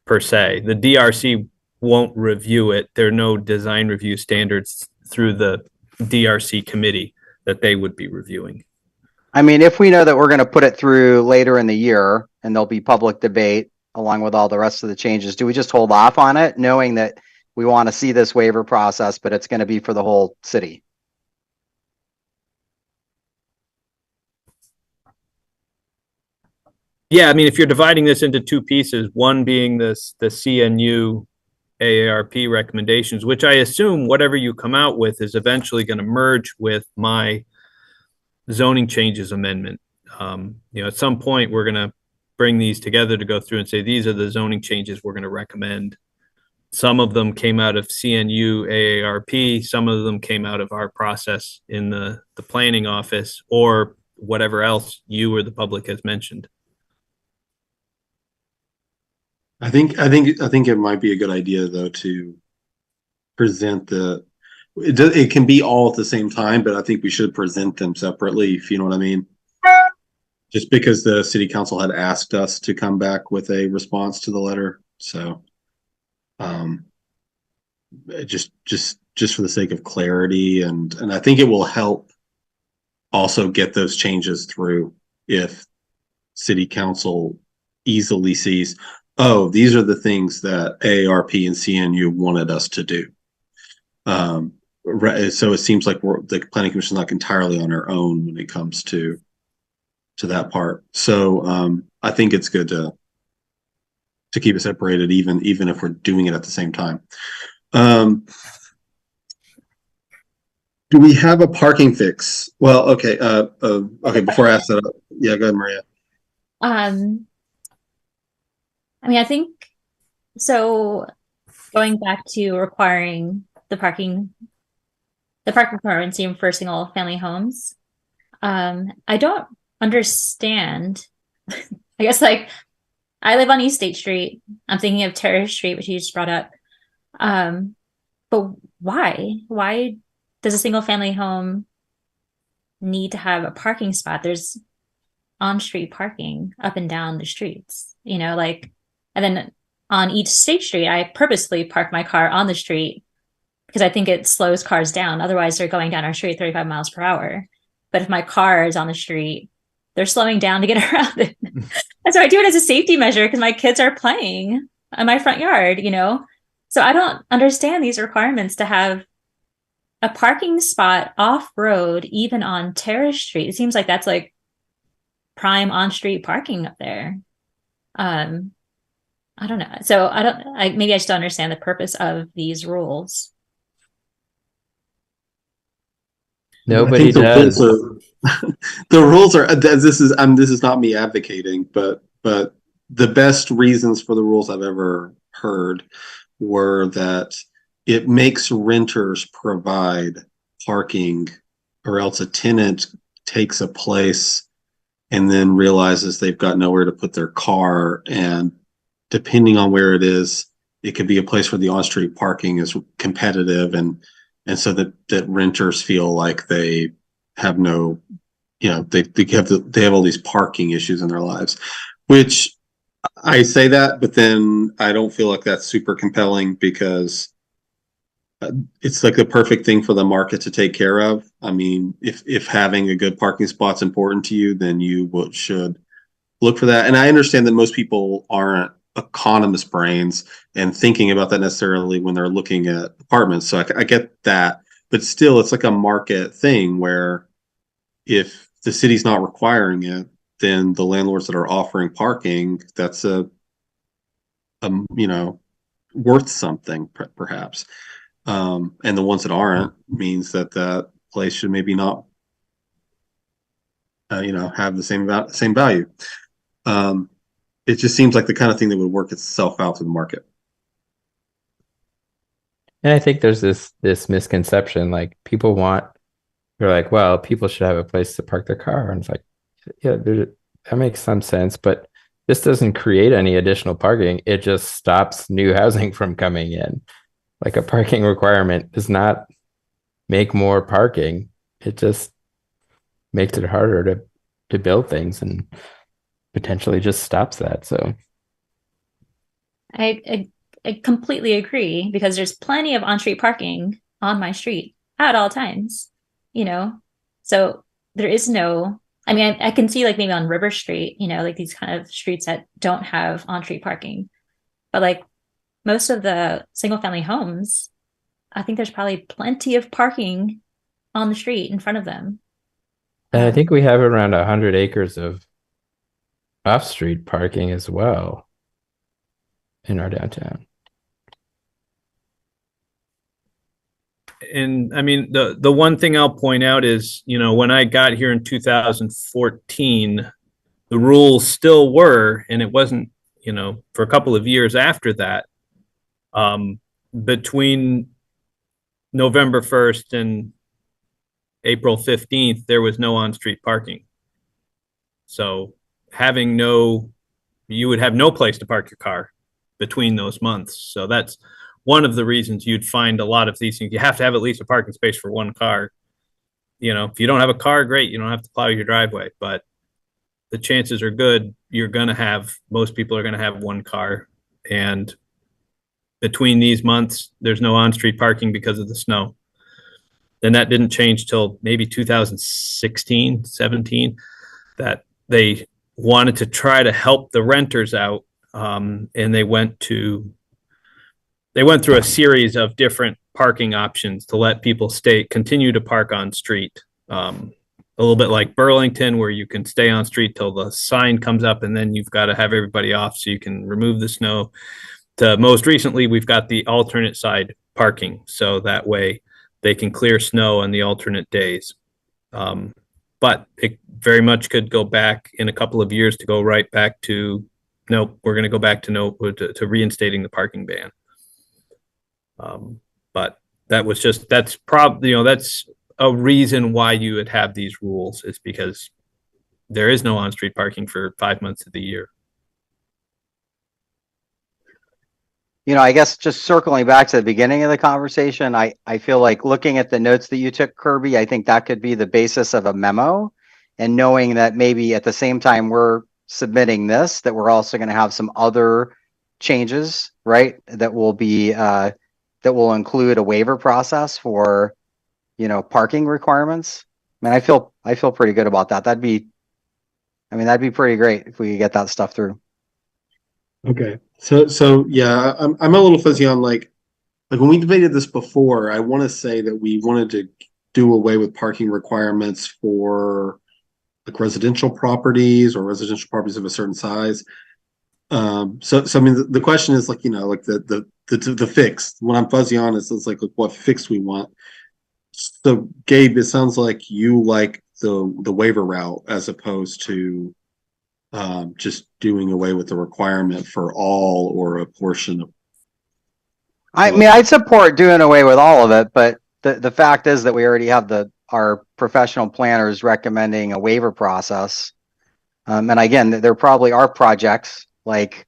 per se. The DRC won't review it. There are no design review standards through the DRC committee that they would be reviewing. I mean, if we know that we're going to put it through later in the year and there'll be public debate along with all the rest of the changes, do we just hold off on it, knowing that we want to see this waiver process, but it's going to be for the whole city? Yeah, I mean, if you're dividing this into two pieces, one being the CNU AARP recommendations, which I assume whatever you come out with is eventually going to merge with my zoning changes amendment. At some point, we're going to bring these together to go through and say, these are the zoning changes we're going to recommend some of them came out of CNU AARP, some of them came out of our process in the planning office, or whatever else you or the public has mentioned. I think it might be a good idea though to present it can be all at the same time, but I think we should present them separately, if you know what I mean. Just because the city council had asked us to come back with a response to the letter, so just for the sake of clarity, and I think it will help also get those changes through if city council easily sees, oh, these are the things that AARP and CNU wanted us to do. So it seems like the planning commission is not entirely on our own when it comes to that part. So I think it's good to keep it separated, even if we're doing it at the same time. Do we have a parking fix? Well, okay. Okay. Before I ask that, yeah, go ahead, Maria. I mean, I think so. Going back to requiring the parking requirements even for single family homes. I don't understand. I guess like I live on East State Street. I'm thinking of Terrace Street, which you just brought up. But why? Why does a single family home need to have a parking spot? There's on-street parking up and down the streets, like, and then on each State Street, I purposely park my car on the street because I think it slows cars down. Otherwise, they're going down our street 35 miles per hour. But if my car is on the street, they're slowing down to get around it. And so I do it as a safety measure because my kids are playing in my front yard, So I don't understand these requirements to have a parking spot off-road, even on Terrace Street. It seems like that's like prime on-street parking up there. I don't know. So maybe I just don't understand the purpose of these rules. Nobody does. The rules are, this is not me advocating, but the best reasons for the rules I've ever heard were that it makes renters provide parking, or else a tenant takes a place and then realizes they've got nowhere to put their car, and depending on where it is, it could be a place where the on-street parking is competitive, and so that renters feel like they have no, they have all these parking issues in their lives, which I say that, but then I don't feel like that's super compelling because it's like the perfect thing for the market to take care of. I mean, if having a good parking spot's important to you, then you should look for that. And I understand that most people aren't economist brains and thinking about that necessarily when they're looking at apartments. So I get that, but still, it's like a market thing where if the city's not requiring it, then the landlords that are offering parking, that's a worth something perhaps. And the ones that aren't means that place should maybe not, have the same value. It just seems like the kind of thing that would work itself out to the market. And I think there's this misconception, like they're like, well, people should have a place to park their car. And it's like, yeah, that makes some sense, but this doesn't create any additional parking. It just stops new housing from coming in. Like a parking requirement does not make more parking. It just makes it harder to build things and potentially just stops that. So I completely agree, because there's plenty of on-street parking on my street at all times, so there is no, I mean, I can see like maybe on River Street, like these kind of streets that don't have on-street parking, but like most of the single family homes, I think there's probably plenty of parking on the street in front of them. And I think we have around 100 acres of off-street parking as well in our downtown. And I mean, the one thing I'll point out is, when I got here in 2014, the rules still were, and it wasn't, for a couple of years after that, Between November 1st and April 15th, there was no on-street parking. So you would have no place to park your car between those months. So that's one of the reasons you'd find a lot of these things. You have to have at least a parking space for one car. If you don't have a car, great, you don't have to plow your driveway, but the chances are good most people are going to have one car. And between these months, there's no on-street parking because of the snow. And that didn't change till maybe 2016, 17, that they wanted to try to help the renters out. And they went through a series of different parking options to let people continue to park on street. A little bit like Burlington, where you can stay on street till the sign comes up, and then you've got to have everybody off so you can remove the snow. Most recently, we've got the alternate side parking, so that way they can clear snow on the alternate days. But it very much could go back in a couple of years to go right back to, nope, we're going to go back to reinstating the parking ban. But that's probably, that's a reason why you would have these rules, is because there is no on-street parking for 5 months of the year. I guess just circling back to the beginning of the conversation, I feel like looking at the notes that you took, Kirby, I think that could be the basis of a memo, and knowing that maybe at the same time we're submitting this, that we're also going to have some other changes, right? That will include a waiver process for, parking requirements. I mean, I feel pretty good about that. That'd be pretty great if we could get that stuff through. Okay. So yeah, I'm a little fuzzy on like when we debated this before, I want to say that we wanted to do away with parking requirements for like residential properties or residential properties of a certain size. So I mean, the question is like, like the fix. What I'm fuzzy on is like what fix we want. So Gabe, it sounds like you like the waiver route as opposed to just doing away with the requirement for all or a portion of. I mean, I'd support doing away with all of it, but the fact is that we already have our professional planners recommending a waiver process. And again, there probably are projects like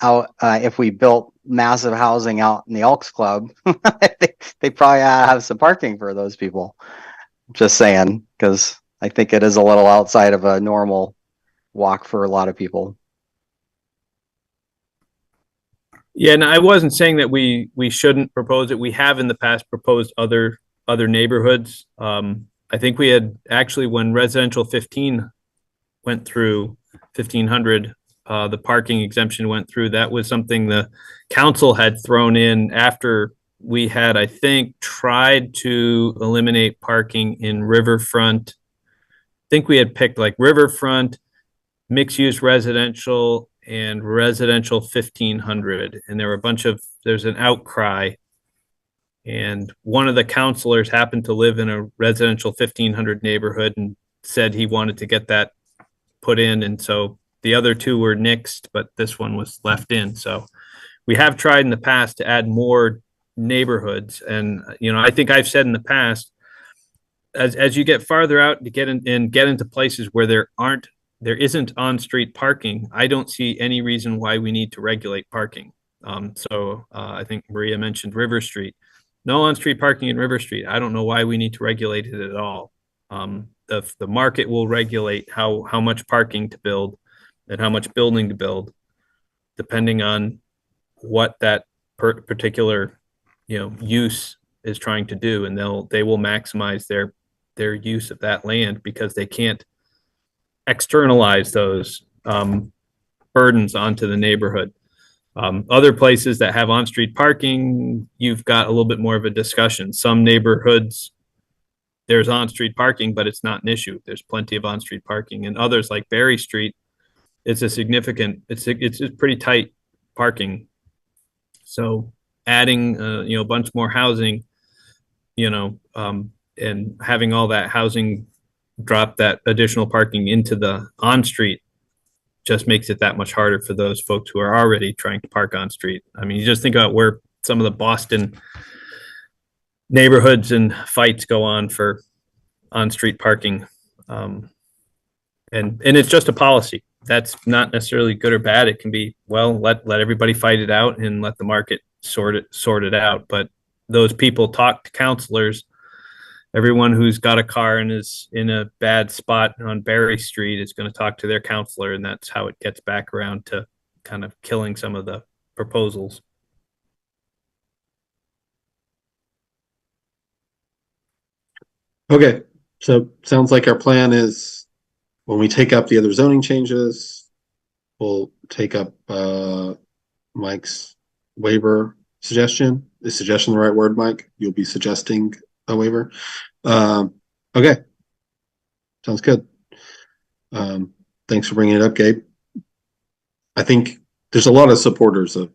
out if we built massive housing out in the Elks Club, they probably have some parking for those people. Just saying, because I think it is a little outside of a normal walk for a lot of people. Yeah, and I wasn't saying that we shouldn't propose it. We have in the past proposed other neighborhoods. I think we had actually, when residential 15 went through 1500, the parking exemption went through. That was something the council had thrown in after we had, I think, tried to eliminate parking in Riverfront. I think we had picked like Riverfront, mixed-use residential, and residential 1500. And there were there's an outcry. And one of the counselors happened to live in a residential 1500 neighborhood and said he wanted to get that put in. And so the other two were nixed, but this one was left in. So we have tried in the past to add more neighborhoods. And, I think I've said in the past, as you get farther out to get into places where there isn't on-street parking, I don't see any reason why we need to regulate parking. I think Maria mentioned River Street. No on-street parking in River Street. I don't know why we need to regulate it at all. The market will regulate how much parking to build and how much building to build, depending on what that particular use is trying to do, and they will maximize their use of that land because they can't externalize those burdens onto the neighborhood. Other places that have on-street parking, you've got a little bit more of a discussion. Some neighborhoods, there's on-street parking, but it's not an issue. There's plenty of on-street parking. And others like Berry Street, it's a pretty tight parking. So adding, a bunch more housing, and having all that housing drop that additional parking into the on-street just makes it that much harder for those folks who are already trying to park on street. I mean, you just think about where some of the Boston neighborhoods and fights go on for on-street parking. And it's just a policy. That's not necessarily good or bad. It can be, well, let everybody fight it out and let the market sort it out. But those people talk to counselors. Everyone who's got a car and is in a bad spot on Berry Street is going to talk to their counselor, and that's how it gets back around to kind of killing some of the proposals. Okay, so sounds like our plan is when we take up the other zoning changes, we'll take up Mike's waiver suggestion. Is suggestion the right word, Mike? You'll be suggesting a waiver. Okay, sounds good. Thanks for bringing it up, Gabe. I think there's a lot of supporters of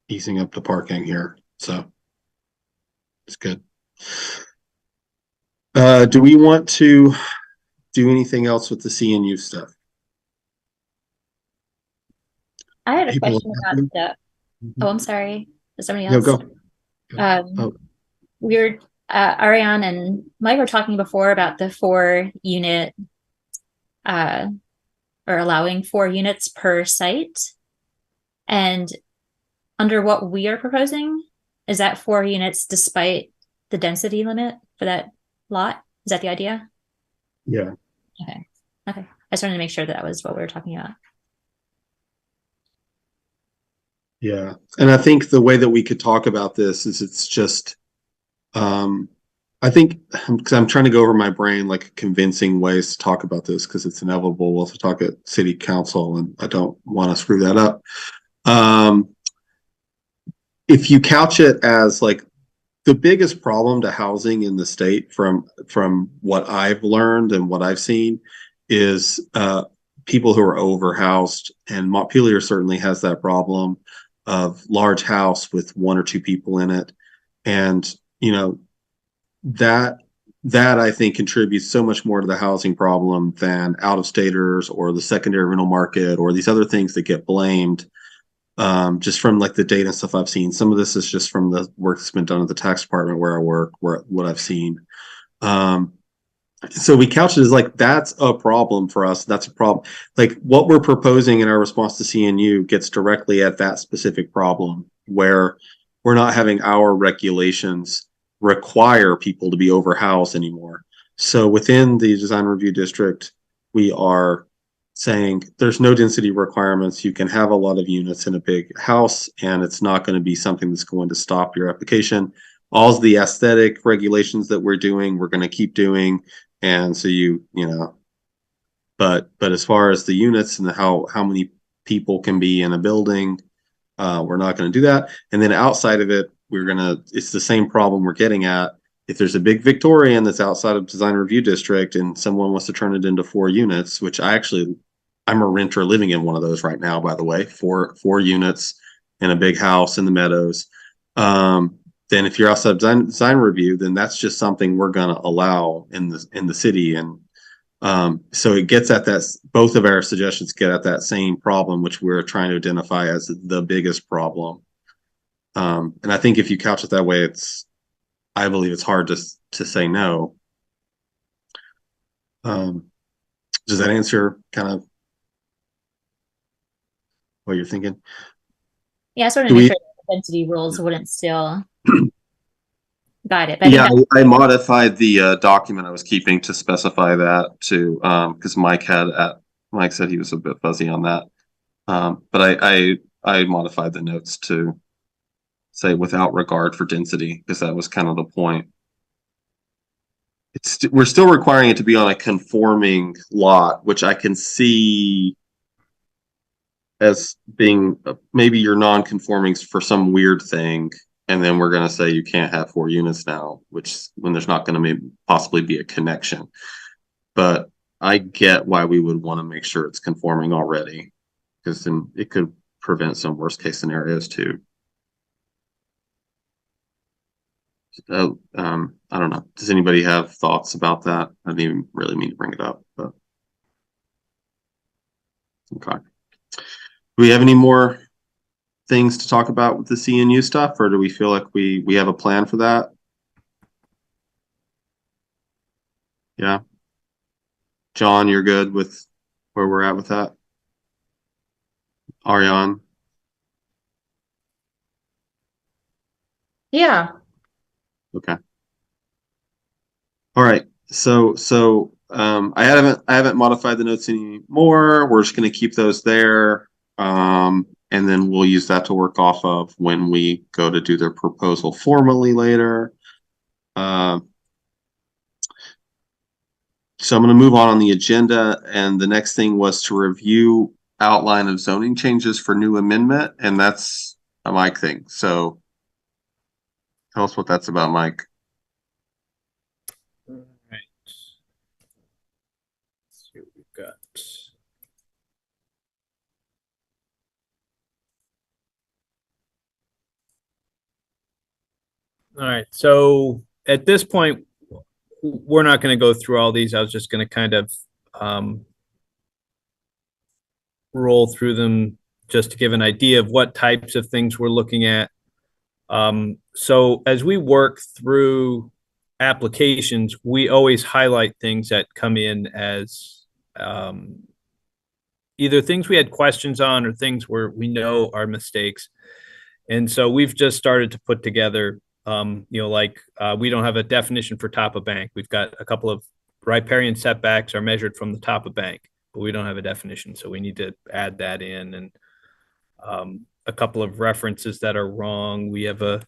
easing up the parking here, so it's good. Do we want to do anything else with the CNU stuff? I had a People question about happy? the. Oh, I'm sorry. Is somebody No, else? go. Oh. We were Ariane and Mike were talking before about the 4-unit, or allowing 4 units per site, and under what we are proposing, is that 4 units despite the density limit for that lot? Is that the idea? Yeah. Okay. I just wanted to make sure that was what we were talking about. Yeah. And I think the way that we could talk about this is it's just, I think, because I'm trying to go over my brain, like convincing ways to talk about this, because it's inevitable. We'll have to talk at city council, and I don't want to screw that up. If you couch it as like the biggest problem to housing in the state from what I've learned and what I've seen is people who are overhoused, and Montpelier certainly has that problem of large house with 1 or 2 people in it. And, you know, that I think contributes so much more to the housing problem than out-of-staters or the secondary rental market or these other things that get blamed. Just from like the data and stuff I've seen. Some of this is just from the work that's been done at the tax department where I work, what I've seen. So we couch it as like, that's a problem for us. That's a problem. Like what we're proposing in our response to CNU gets directly at that specific problem where we're not having our regulations require people to be overhoused anymore. So within the design review district, we are saying there's no density requirements. You can have a lot of units in a big house, and it's not going to be something that's going to stop your application. All the aesthetic regulations that we're doing, we're going to keep doing. And so you know, but as far as the units and how many people can be in a building, we're not going to do that. And then outside of it, it's the same problem we're getting at. If there's a big Victorian that's outside of design review district and someone wants to turn it into 4 units, which I'm a renter living in one of those right now, by the way, 4 units in a big house in the Meadows. Then if you're outside of design review, then that's just something we're going to allow in the city. And so it gets at that, both of our suggestions get at that same problem, which we're trying to identify as the biggest problem. And I think if you couch it that way, I believe it's hard to say no. Does that answer kind of what you're thinking? Yeah, I sort of make sure the density rules wouldn't still guide it. But yeah, I modified the document I was keeping to specify that too, because Mike said he was a bit fuzzy on that. But I modified the notes to say without regard for density, because that was kind of the point. We're still requiring it to be on a conforming lot, which I can see as being maybe you're non-conforming for some weird thing, and then we're going to say you can't have 4 units now, which when there's not going to possibly be a connection. But I get why we would want to make sure it's conforming already, because then it could prevent some worst case scenarios too. I don't know. Does anybody have thoughts about that? I didn't even really mean to bring it up, but okay. Do we have any more things to talk about with the CNU stuff, or do we feel like we have a plan for that? Yeah. John, you're good with where we're at with that? Ariane? Yeah. Okay. All right. I haven't modified the notes anymore. We're just going to keep those there. And then we'll use that to work off of when we go to do their proposal formally later. So I'm going to move on the agenda, and the next thing was to review outline of zoning changes for new amendment, and that's a Mike thing. So tell us what that's about, Mike. All right. Let's see what we've got. All right. So at this point, we're not going to go through all these. I was just going to kind of roll through them just to give an idea of what types of things we're looking at. So as we work through applications, we always highlight things that come in as either things we had questions on or things where we know are mistakes. And so we've just started to put together, we don't have a definition for top of bank. We've got a couple of riparian setbacks are measured from the top of bank, but we don't have a definition. So we need to add that in, and a couple of references that are wrong. We have a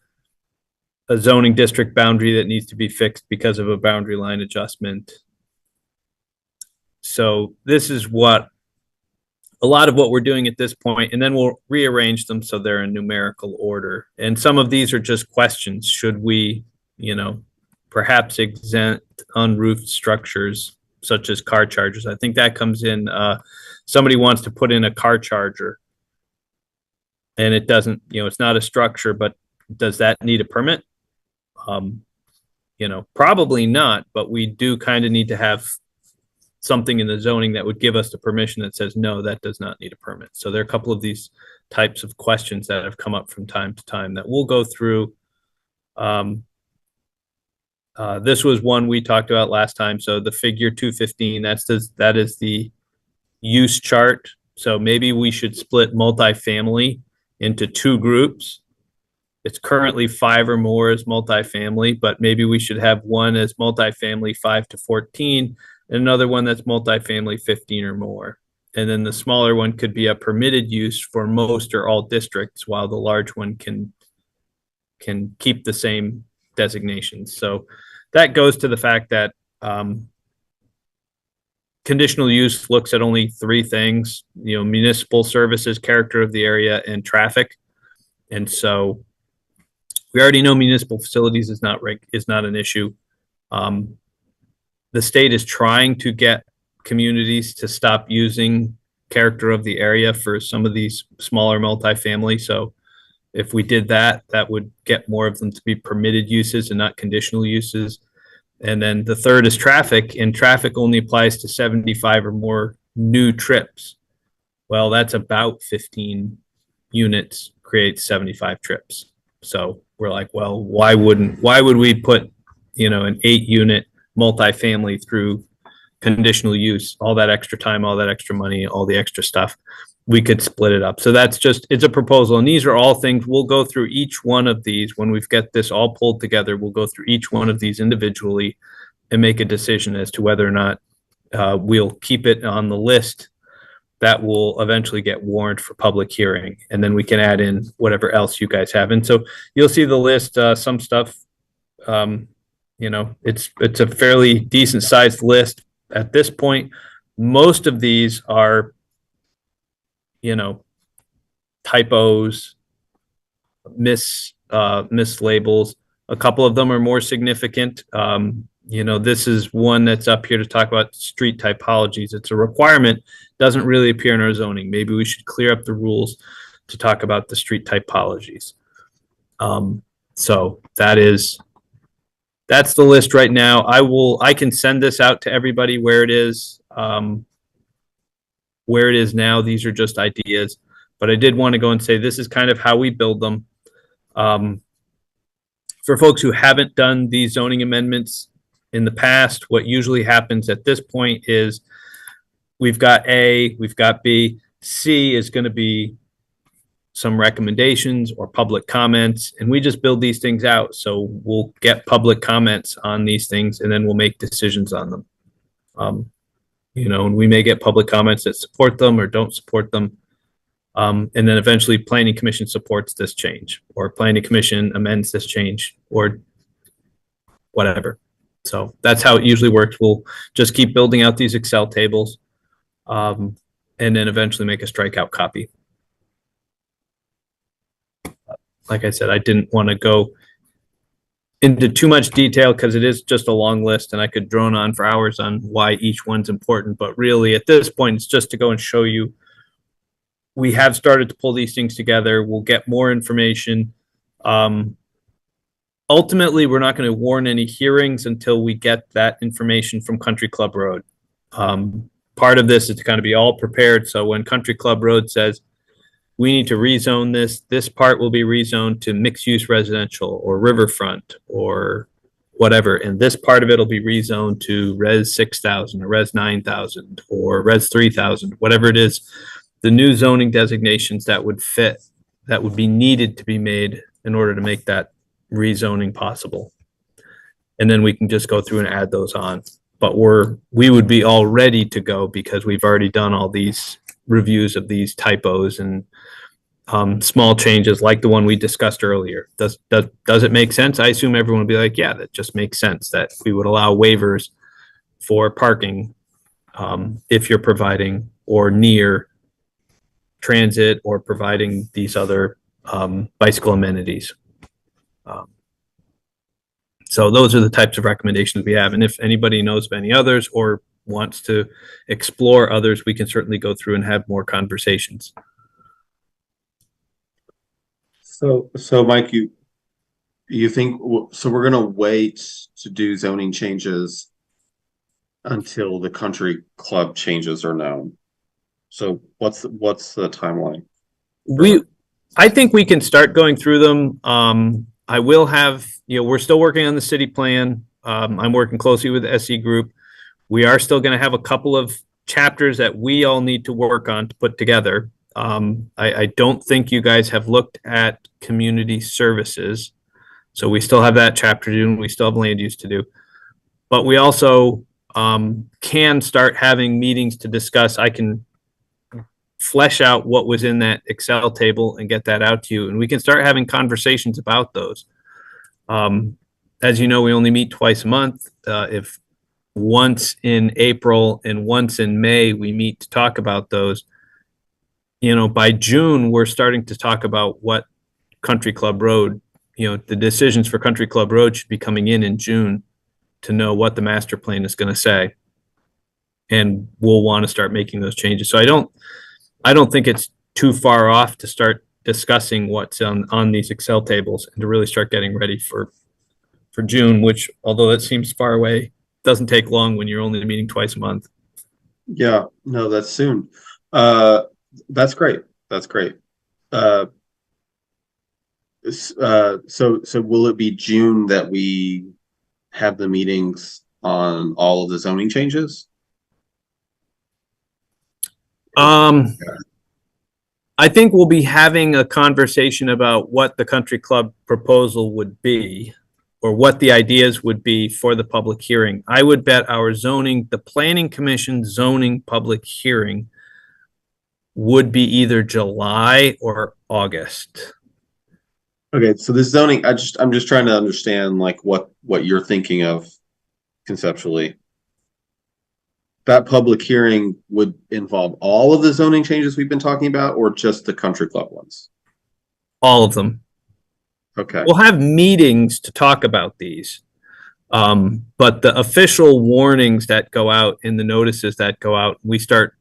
zoning district boundary that needs to be fixed because of a boundary line adjustment. So this is what a lot of what we're doing at this point, and then we'll rearrange them so they're in numerical order. And some of these are just questions. Should we, perhaps exempt unroofed structures such as car chargers? I think that comes in, somebody wants to put in a car charger and it doesn't, it's not a structure, but does that need a permit? Probably not, but we do kind of need to have something in the zoning that would give us the permission that says, no, that does not need a permit. So there are a couple of these types of questions that have come up from time to time that we'll go through. This was one we talked about last time. So the figure 215, that is the use chart. So maybe we should split multifamily into two groups. It's currently 5 or more as multifamily, but maybe we should have one as multifamily 5 to 14, and another one that's multifamily 15 or more. And then the smaller one could be a permitted use for most or all districts, while the large one can keep the same designations. So that goes to the fact that conditional use looks at only 3 things, municipal services, character of the area, and traffic. And so we already know municipal facilities is not an issue. The state is trying to get communities to stop using character of the area for some of these smaller multifamily. So if we did that, that would get more of them to be permitted uses and not conditional uses. And then the third is traffic, and traffic only applies to 75 or more new trips. Well, that's about 15 units creates 75 trips. So we're like, well, why would we put, an 8-unit multifamily through conditional use, all that extra time, all that extra money, all the extra stuff? We could split it up. So it's a proposal. And these are all things we'll go through each one of these. When we've got this all pulled together, we'll go through each one of these individually and make a decision as to whether or not we'll keep it on the list that will eventually get warned for public hearing. And then we can add in whatever else you guys have. And so you'll see the list, some stuff, it's a fairly decent sized list at this point. Most of these are, typos, mislabels. A couple of them are more significant. This is one that's up here to talk about street typologies. It's a requirement, doesn't really appear in our zoning. Maybe we should clear up the rules to talk about the street typologies. So that's the list right now. I can send this out to everybody where it is now. These are just ideas. but I did want to go and say this is kind of how we build them. For folks who haven't done these zoning amendments in the past, what usually happens at this point is we've got A, we've got B, C is going to be some recommendations or public comments, and we just build these things out. So we'll get public comments on these things, and then we'll make decisions on them. And we may get public comments that support them or don't support them. And then eventually Planning Commission supports this change, or Planning Commission amends this change, or whatever. So that's how it usually works. We'll just keep building out these Excel tables, and then eventually make a strikeout copy. Like I said, I didn't want to go into too much detail because it is just a long list and I could drone on for hours on why each one's important. But really at this point, it's just to go and show you we have started to pull these things together. We'll get more information. Ultimately, we're not going to warn any hearings until we get that information from Country Club Road. Part of this is to kind of be all prepared. So when Country Club Road says, we need to rezone this part will be rezoned to mixed-use residential or riverfront or whatever. And this part of it will be rezoned to Res 6,000 or Res 9,000 or Res 3,000, whatever it is. The new zoning designations that would fit, that would be needed to be made in order to make that rezoning possible. And then we can just go through and add those on. But we would be all ready to go because we've already done all these reviews of these typos and small changes like the one we discussed earlier. Does it make sense? I assume everyone would be like, yeah, that just makes sense that we would allow waivers for parking if you're providing or near transit or providing these other bicycle amenities. So those are the types of recommendations we have. And if anybody knows of any others or wants to explore others, we can certainly go through and have more conversations. So Mike, you think so? We're going to wait to do zoning changes until the country club changes are known. So what's the timeline? I think we can start going through them. I will have, we're still working on the city plan. I'm working closely with the SE group. We are still going to have a couple of chapters that we all need to work on to put together. I don't think you guys have looked at community services. So we still have that chapter to do, and we still have land use to do. But we also can start having meetings to discuss. I can flesh out what was in that Excel table and get that out to you. And we can start having conversations about those. As you know, we only meet twice a month. If once in April and once in May, we meet to talk about those. By June, we're starting to talk about what Country Club Road, the decisions for Country Club Road should be coming in June to know what the master plan is going to say. And we'll want to start making those changes. So I don't think it's too far off to start discussing what's on these Excel tables and to really start getting ready for June, which, although that seems far away, doesn't take long when you're only meeting twice a month. Yeah, no, that's soon. That's great. That's great. So will it be June that we have the meetings on all of the zoning changes? I think we'll be having a conversation about what the country club proposal would be, or what the ideas would be for the public hearing. I would bet the Planning Commission zoning public hearing would be either July or August. Okay, so this zoning, I'm just trying to understand like what you're thinking of conceptually. That public hearing would involve all of the zoning changes we've been talking about, or just the country club ones? All of them. Okay. We'll have meetings to talk about these. But the official warnings that go out in the notices that go out, we start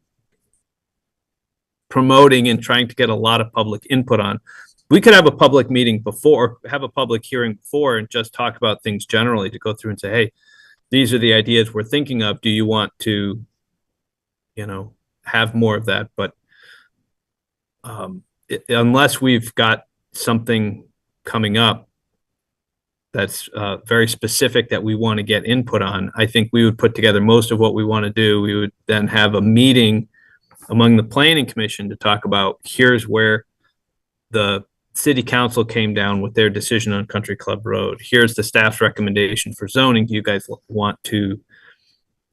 promoting and trying to get a lot of public input on. We could have a public meeting before, have a public hearing before, and just talk about things generally to go through and say, hey, these are the ideas we're thinking of. Do you want to, have more of that? But unless we've got something coming up that's very specific that we want to get input on, I think we would put together most of what we want to do. We would then have a meeting among the planning commission to talk about, here's where the city council came down with their decision on Country Club Road. Here's the staff's recommendation for zoning. Do you guys want to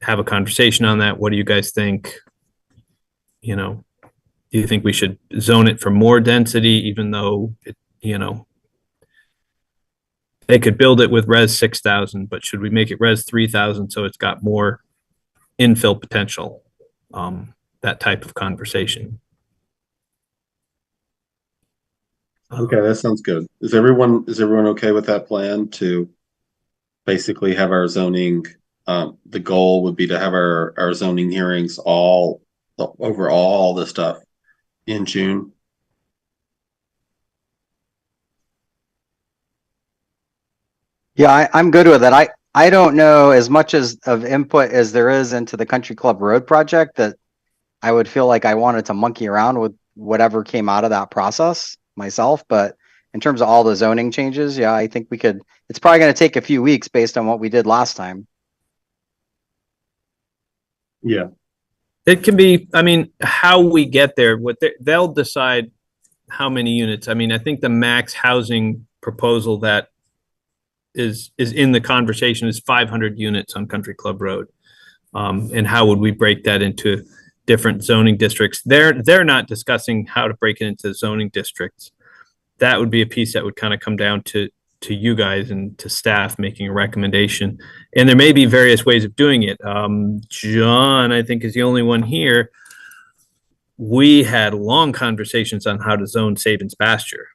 have a conversation on that? What do you guys think? You know, do you think we should zone it for more density, even though it, you know, they could build it with res 6,000, but should we make it res 3,000 so it's got more infill potential? That type of conversation. Okay, that sounds good. Is everyone okay with that plan to basically have our zoning? The goal would be to have our zoning hearings over all the stuff in June. Yeah, I'm good with it. I don't know as much of input as there is into the Country Club Road project that I would feel like I wanted to monkey around with whatever came out of that process myself. But in terms of all the zoning changes, yeah, I think we could. It's probably going to take a few weeks based on what we did last time. Yeah. It can be, I mean, how we get there, they'll decide how many units. I mean, I think the max housing proposal that is in the conversation is 500 units on Country Club Road. And how would we break that into different zoning districts? They're not discussing how to break it into zoning districts. That would be a piece that would kind of come down to you guys and to staff making a recommendation. And there may be various ways of doing it. John, I think, is the only one here. We had long conversations on how to zone Sabins pasture.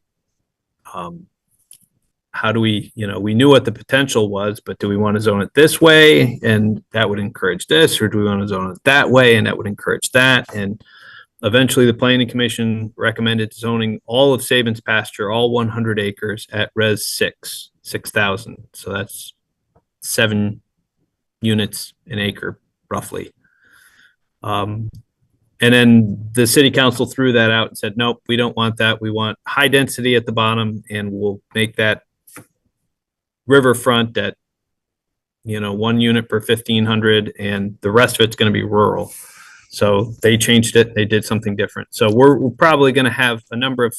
How do we, we knew what the potential was, but do we want to zone it this way? And that would encourage this, or do we want to zone it that way? And that would encourage that. And eventually the planning commission recommended zoning all of Sabins pasture, all 100 acres at res 6,000. So that's 7 units an acre, roughly. And then the city council threw that out and said, nope, we don't want that. We want high density at the bottom, and we'll make that riverfront at 1 unit per 1,500, and the rest of it's going to be rural. So they changed it. They did something different. So we're probably going to have a number of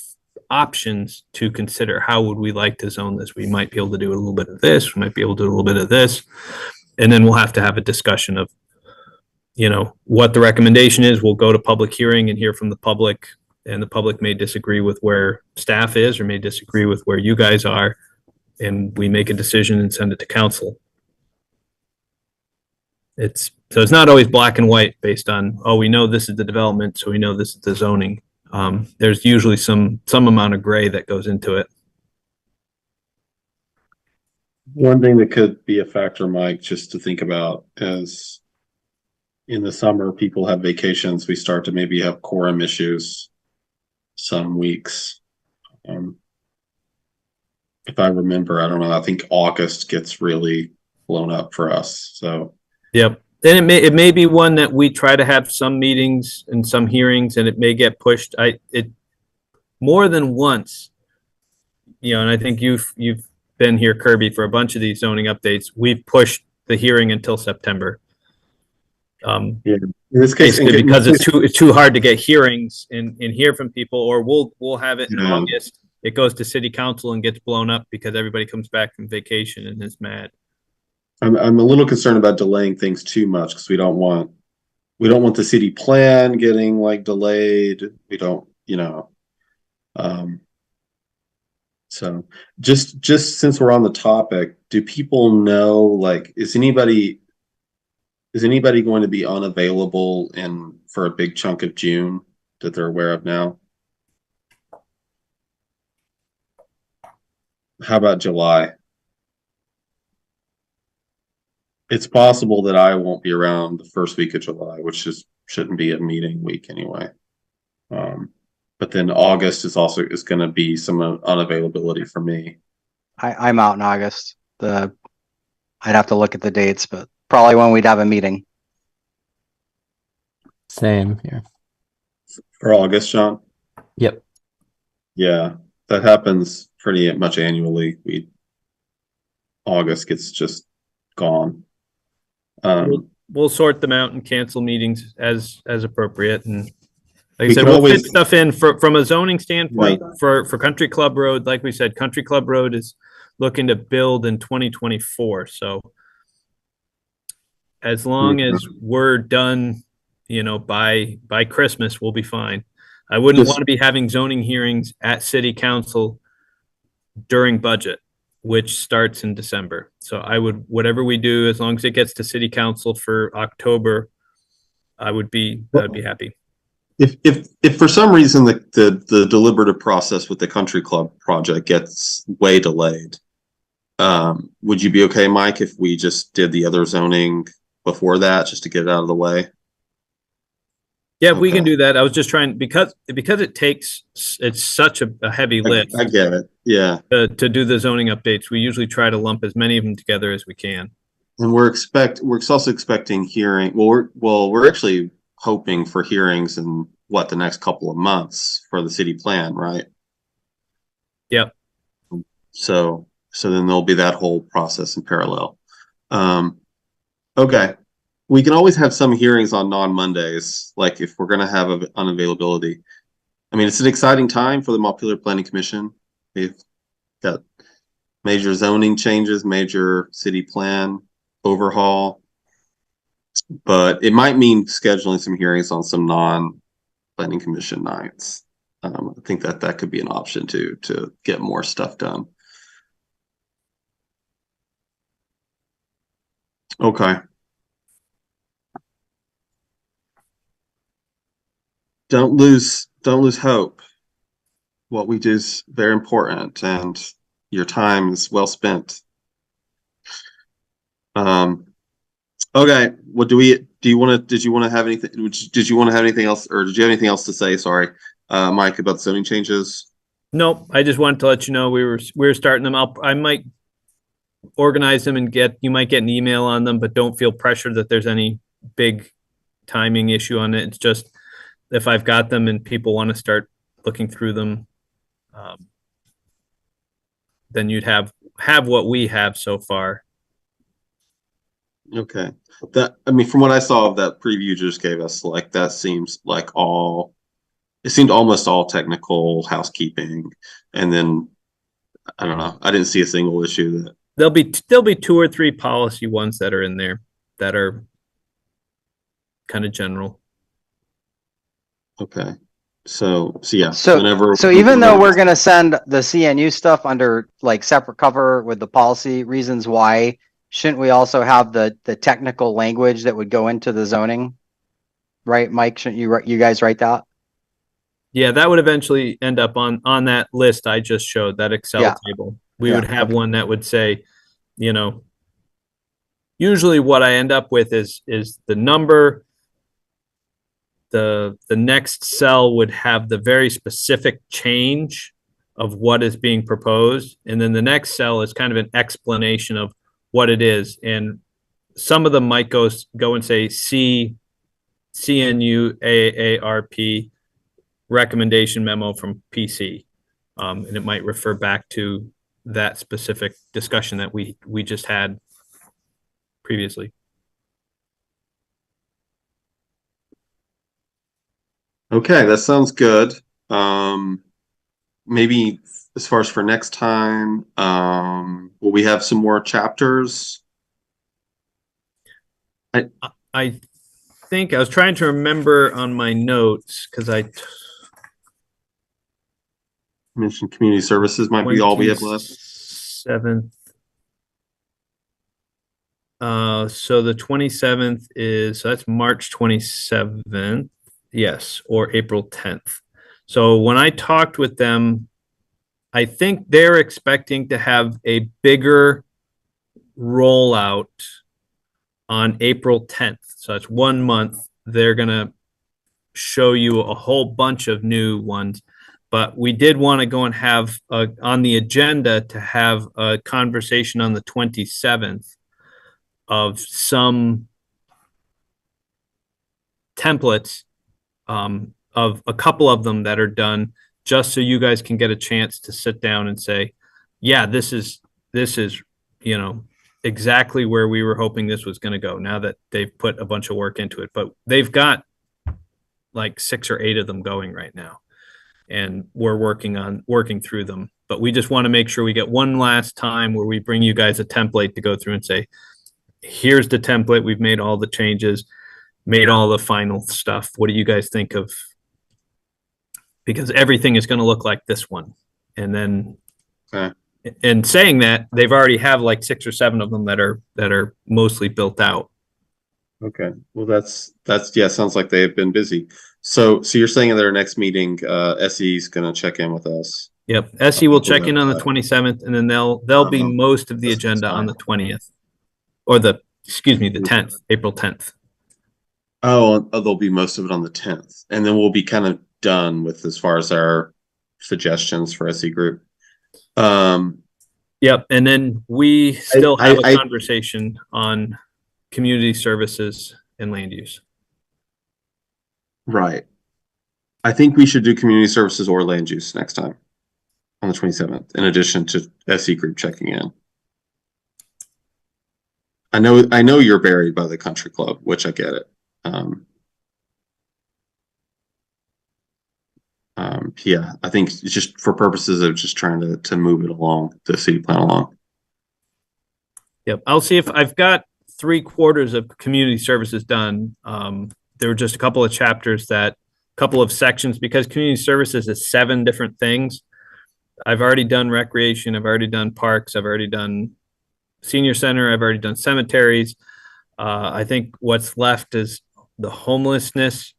options to consider. How would we like to zone this? We might be able to do a little bit of this. We might be able to do a little bit of this. And then we'll have to have a discussion of, what the recommendation is. We'll go to public hearing and hear from the public, and the public may disagree with where staff is or may disagree with where you guys are. And we make a decision and send it to council. So it's not always black and white based on, we know this is the development, so we know this is the zoning. There's usually some amount of gray that goes into it. One thing that could be a factor, Mike, just to think about is in the summer, people have vacations. We start to maybe have quorum issues some weeks. If I remember, I don't know, I think August gets really blown up for us. So, yep. Then it may be one that we try to have some meetings and some hearings, and it may get pushed. It more than once, and I think you've been here, Kirby, for a bunch of these zoning updates. We've pushed the hearing until September. Yeah. In this case, because it's too hard to get hearings and hear from people, or we'll have it in August. It goes to city council and gets blown up because everybody comes back from vacation and is mad. I'm a little concerned about delaying things too much because we don't want the city plan getting delayed. We don't, so just since we're on the topic, do people know, is anybody going to be unavailable for a big chunk of June that they're aware of now? How about July? It's possible that I won't be around the first week of July, which shouldn't be a meeting week anyway. But then August is going to be some unavailability for me. I'm out in August. I'd have to look at the dates, but probably when we'd have a meeting. Same here. For August, John? Yep. Yeah, that happens pretty much annually. August gets just gone. We'll sort them out and cancel meetings as appropriate. And like I We said, can we'll always- fit stuff in from a zoning standpoint Right. for Country Club Road. Like we said, Country Club Road is looking to build in 2024. So as long as we're done, by Christmas, we'll be fine. I wouldn't want to be having zoning hearings at city council during budget, which starts in December. So I would, whatever we do, as long as it gets to city council for October, I'd be happy. If for some reason the deliberative process with the country club project gets way delayed, would you be okay, Mike, if we just did the other zoning before that, just to get it out of the way? Yeah, we can do that. I was just trying, because it's such a heavy lift. I get it. Yeah. To do the zoning updates, we usually try to lump as many of them together as we can. And we're also expecting hearing. We're actually hoping for hearings in the next couple of months for the city plan, right? Yep. So then there'll be that whole process in parallel. Okay. We can always have some hearings on non-Mondays, like if we're going to have unavailability. I mean, it's an exciting time for the Montpelier Planning Commission. We've got major zoning changes, major city plan overhaul, but it might mean scheduling some hearings on some non-planning commission nights. I think that could be an option to get more stuff done. Okay. Don't lose hope. What we do is very important, and your time is well spent. Okay. What did you want to have anything else, or did you have anything else to say? Sorry, Mike, about zoning changes? Nope. I just wanted to let you know we were starting them. I might organize them and you might get an email on them, but don't feel pressured that there's any big timing issue on it. It's just, if I've got them and people want to start looking through them, then you'd have what we have so far. Okay. From what I saw of that preview you just gave us, like that seems like it seemed almost all technical housekeeping, and then I don't know. I didn't see a single issue that there'll be 2 or 3 policy ones that are in there that are kind of general. Okay. So yeah. So even though we're going to send the CNU stuff under like separate cover with the policy reasons why, shouldn't we also have the technical language that would go into the zoning? Right, Mike? Shouldn't you guys write that? Yeah, that would eventually end up on that list I just showed, that Excel table. We would have one that would say, usually what I end up with is the number. The next cell would have the very specific change of what is being proposed. And then the next cell is kind of an explanation of what it is. And some of them might go and say CNU AARP recommendation memo from PC. And it might refer back to that specific discussion that we just had previously. Okay, that sounds good. Maybe as far as for next time, will we have some more chapters? I think I was trying to remember on my notes, because I mentioned community services might be all we have left. 7th. So the 27th so that's March 27th. Yes, or April 10th. So when I talked with them, I think they're expecting to have a bigger rollout on April 10th. So that's 1 month. They're going to show you a whole bunch of new ones. But we did want to go and have on the agenda to have a conversation on the 27th of some templates of a couple of them that are done just so you guys can get a chance to sit down and say, yeah, this is, you know, exactly where we were hoping this was going to go, now that they've put a bunch of work into it. But they've got like 6 or 8 of them going right now, and we're working through them. But we just want to make sure we get one last time where we bring you guys a template to go through and say, here's the template. We've made all the changes, made all the final stuff. What do you guys think of? Because everything is going to look like this one. And then, and saying that, they've already have like 6 or 7 of them that are mostly built out. Okay. Well, that's yeah, sounds like they've been busy. So you're saying at our next meeting, SE is going to check in with us. Yep. SE will check in on the 27th, and then they'll be most of the agenda on the 20th, or the 10th, April 10th. Oh, there'll be most of it on the 10th, and then we'll be kind of done with as far as our suggestions for SE group. Yep. And then we still have a conversation on community services and land use. Right. I think we should do community services or land use next time on the 27th, in addition to SE group checking in. I know you're buried by the country club, which I get it. Yeah, I think it's just for purposes of just trying to move it along, the city plan along. Yep. I'll see if I've got 3/4 of community services done. There were just a couple of chapters couple of sections, because community services is 7 different things. I've already done recreation. I've already done parks. I've already done senior center. I've already done cemeteries. I think what's left is the homelessness,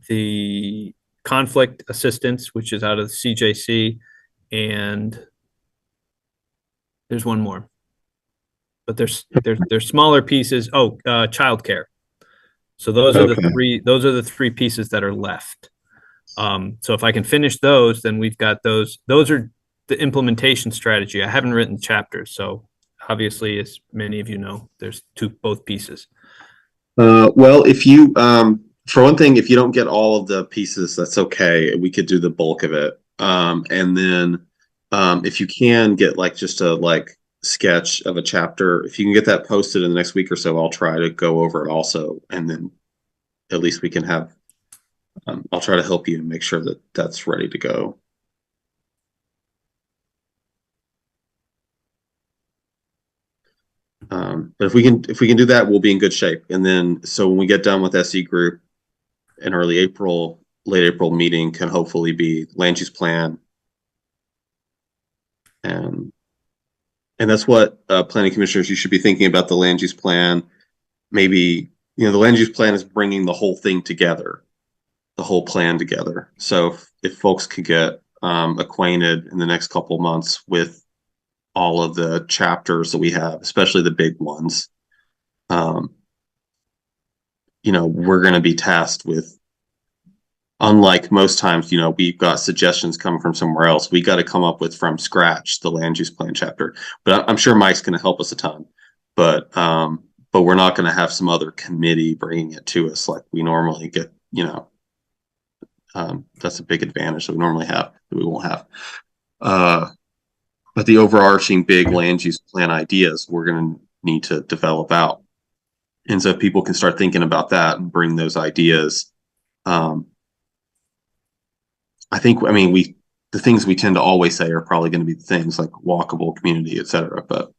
the conflict assistance, which is out of the CJC, and there's one more, but there's smaller pieces. Oh, childcare. So those are the 3 pieces that are left. So if I can finish those, then we've got those. Those are the implementation strategy. I haven't written chapters, so obviously, as many of you know, there's both pieces. Well, if you, for one thing, if you don't get all of the pieces, that's okay. We could do the bulk of it. And then if you can get like just a sketch of a chapter, if you can get that posted in the next week or so, I'll try to go over it also. And then at least we can have, I'll try to help you and make sure that that's ready to go. But if we can do that, we'll be in good shape. And then, so when we get done with SE group in late April meeting can hopefully be land use plan. And that's what planning commissioners, you should be thinking about the land use plan. Maybe, the land use plan is bringing the whole thing together, the whole plan together. So if folks could get acquainted in the next couple of months with all of the chapters that we have, especially the big ones, we're going to be tasked with, unlike most times, we've got suggestions coming from somewhere else. We got to come up with from scratch the land use plan chapter. But I'm sure Mike's going to help us a ton. But we're not going to have some other committee bringing it to us like we normally get. That's a big advantage that we normally have that we won't have. But the overarching big land use plan ideas we're going to need to develop out. And so if people can start thinking about that and bring those ideas, I think, the things we tend to always say are probably going to be the things like walkable community, et cetera. But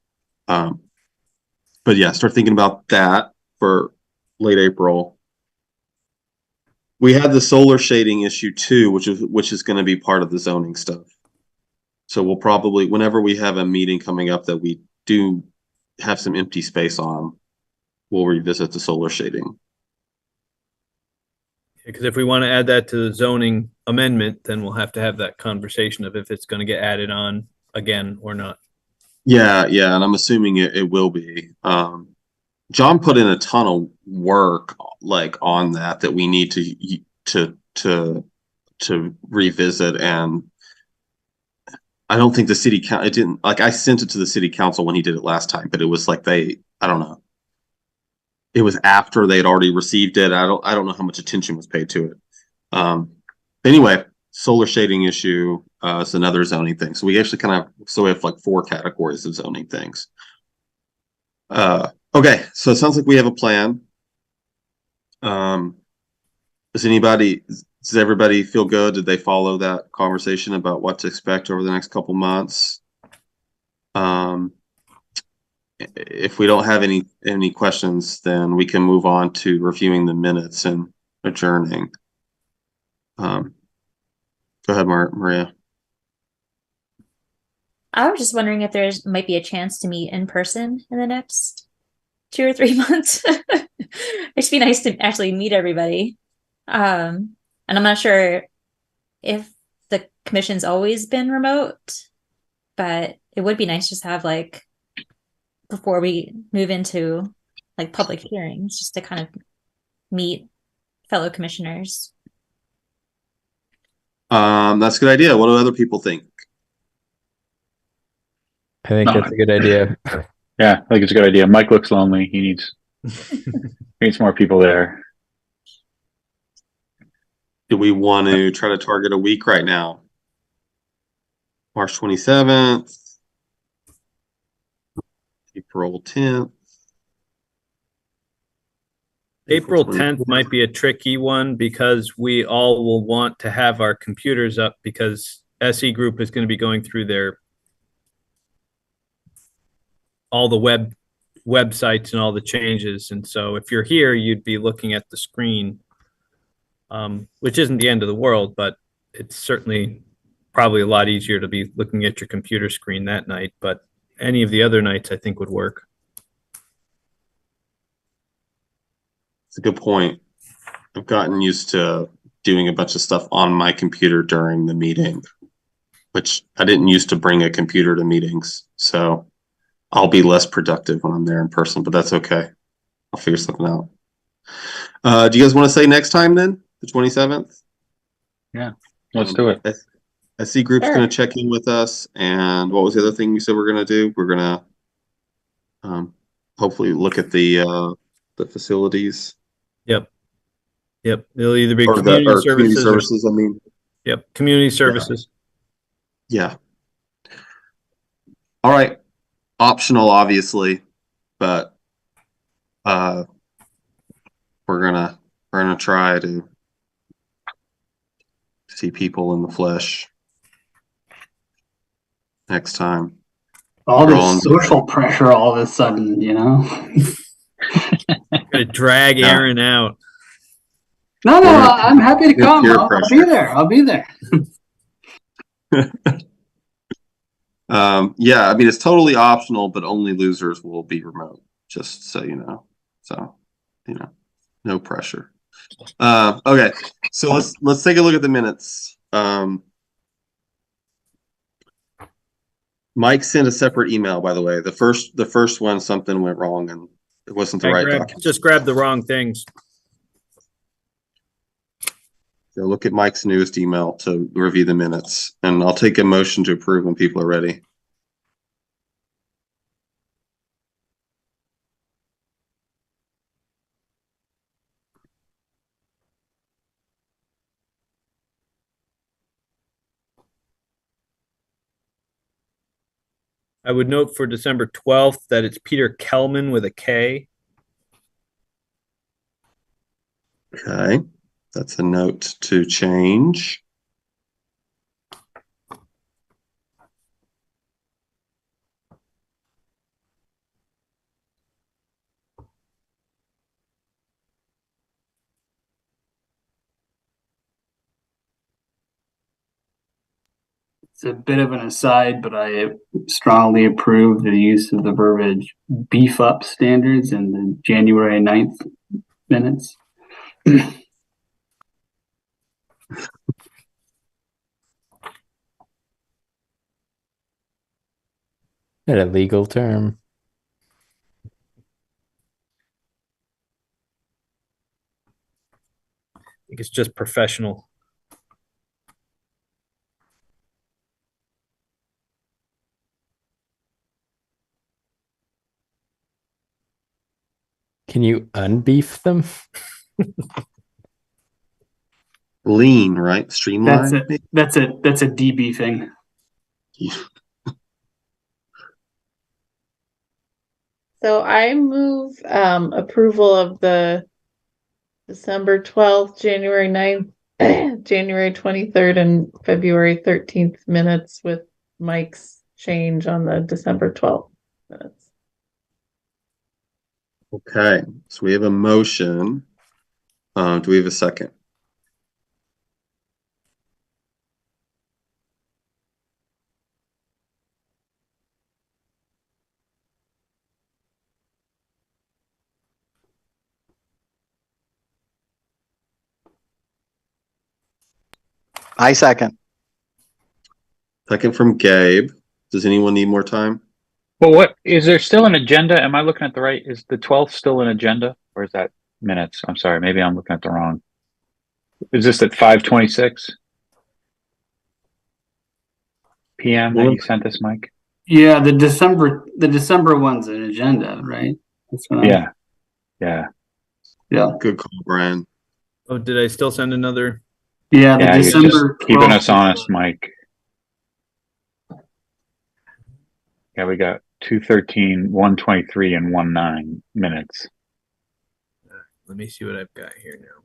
yeah, start thinking about that for late April. We had the solar shading issue too, which is going to be part of the zoning stuff. So we'll probably, whenever we have a meeting coming up that we do have some empty space on, we'll revisit the solar shading. Because if we want to add that to the zoning amendment, then we'll have to have that conversation of if it's going to get added on again or not. Yeah, and I'm assuming it will be. John put in a ton of work on that we need to revisit, and I don't think the city council, it didn't, I sent it to the city council when he did it last time, but it was I don't know. it was after they'd already received it. I don't know how much attention was paid to it. Anyway, solar shading issue is another zoning thing. So we actually we have like 4 categories of zoning things. Okay, so it sounds like we have a plan. Does everybody feel good? Did they follow that conversation about what to expect over the next couple months? If we don't have any questions, then we can move on to reviewing the minutes and adjourning. Go ahead, Maria. I was just wondering if there's might be a chance to meet in person in the next 2 or 3 months. It'd be nice to actually meet everybody. And I'm not sure if the commission's always been remote, but it would be nice just to have like before we move into like public hearings, just to kind of meet fellow commissioners. That's a good idea. What do other people think? I think that's a good idea. Yeah, I think it's a good idea. Mike looks lonely. He needs more people there. Do we want to try to target a week right now? March 27th, April 10th. April 10th might be a tricky one because we all will want to have our computers up because SE Group is going to be going through all the websites and all the changes. And so if you're here, you'd be looking at the screen, which isn't the end of the world, but it's certainly probably a lot easier to be looking at your computer screen that night. But any of the other nights I think would work. It's a good point. I've gotten used to doing a bunch of stuff on my computer during the meeting, which I didn't used to bring a computer to meetings. So I'll be less productive when I'm there in person, but that's okay. I'll figure something out. Do you guys want to say next time then? The 27th? Yeah, let's do it. SC Group's going to check in with us. And what was the other thing you said we're going to do? We're going to hopefully look at the facilities. Yep. It'll either be community services. I mean. Yep. Community services. Yeah. All right. Optional, obviously, but we're gonna try to see people in the flesh next time. All this social pressure all of a sudden, you know. Gonna drag Aaron out. No, I'm happy to come. I'll be there. I'll be there. Yeah, I mean it's totally optional, but only losers will be remote. Just so you know. So, no pressure. Okay, so let's take a look at the minutes. Mike sent a separate email, by the way. The first one, something went wrong and it wasn't the right document. Just grabbed the wrong things. So look at Mike's newest email to review the minutes, and I'll take a motion to approve when people are ready. I would note for December 12th that it's Peter Kellman with a K. Okay, that's a note to change. It's a bit of an aside, but I strongly approve the use of the verbiage beef up standards in the January 9th minutes. Is that a legal term? I think it's just professional. Can you unbeef them? Lean, right? Streamline. That's a DB thing. So I move approval of the December 12th, January 9th, January 23rd, and February 13th minutes with Mike's change on the December 12th minutes. Okay, so we have a motion. Do we have a second? I second. Second from Gabe. Does anyone need more time? Well, what is there still an agenda? Am I looking at the right? Is the 12th still an agenda, or is that minutes? I'm sorry, maybe I'm looking at the wrong. Is this at 5:26 p.m. that you sent this, Mike? Yeah, the December one's an agenda, right? That's what Yeah, yeah, yeah. Good call, Brian. Oh, did I still send another? Yeah, the yeah. You're just December keeping 12th. us honest, Mike. Yeah, we got 2:13, 1:23, and 1:09 minutes. Let me see what I've got here now.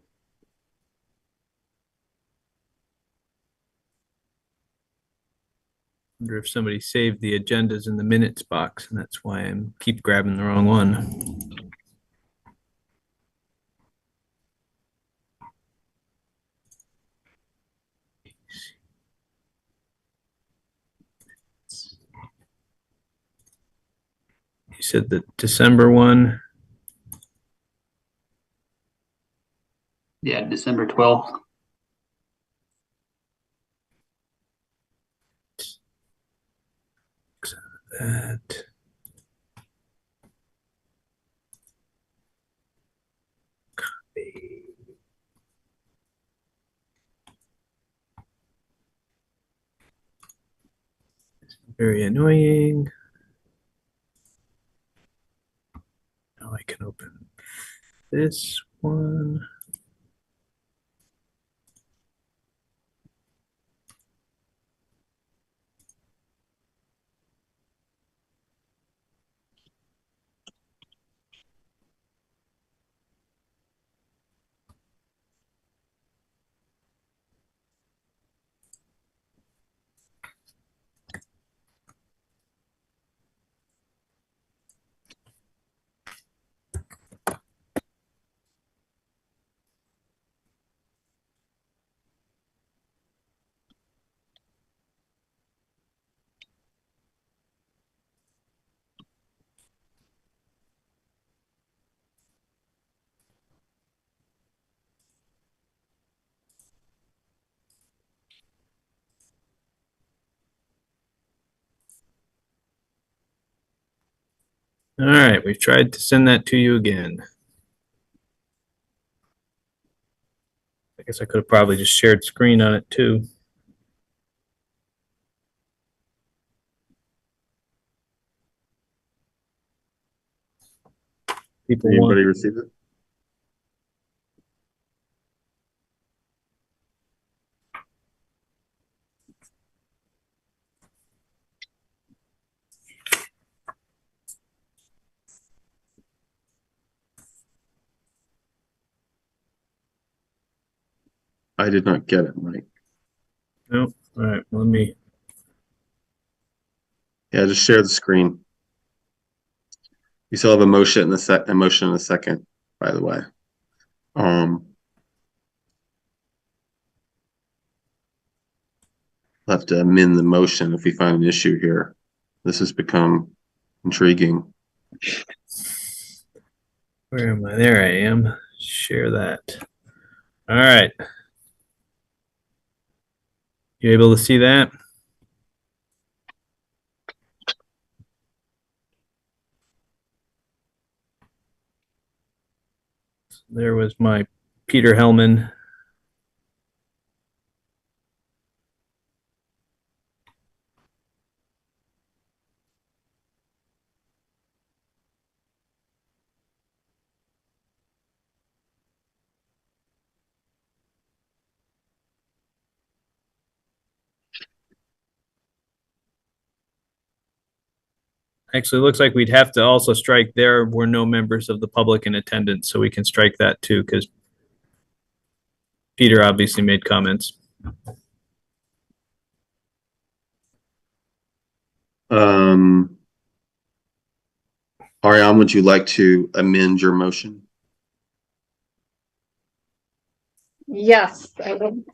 Wonder if somebody saved the agendas in the minutes box, and that's why I'm keep grabbing the wrong one. You said the December one. Yeah, December 12th. That. Copy. Very annoying. Now I can open this one. All right, we've tried to send that to you again. I guess I could have probably just shared screen on it too. People Anybody want. receive it? I did not get it, Mike. Nope. All right, let me. Yeah, just share the screen. You still have a motion in a second, by the way. We'll have to amend the motion if we find an issue here. This has become intriguing. Where am I? There I am. Share that. All right. You able to see that? There was my Peter Hellman. Actually, it looks like we'd have to also strike there were no members of the public in attendance, so we can strike that too, because Peter obviously made comments. Ariane, would you like to amend your motion? Yes, I will.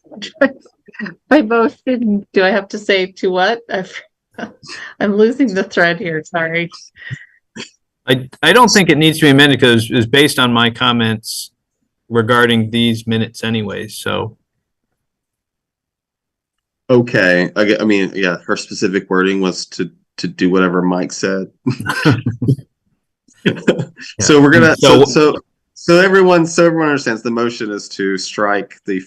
My motion, do I have to say to what? I'm losing the thread here, sorry. I don't think it needs to be amended because it's based on my comments regarding these minutes anyways, so. Okay, I mean, yeah, her specific wording was to do whatever Mike said. So we're gonna so everyone understands the motion is to strike the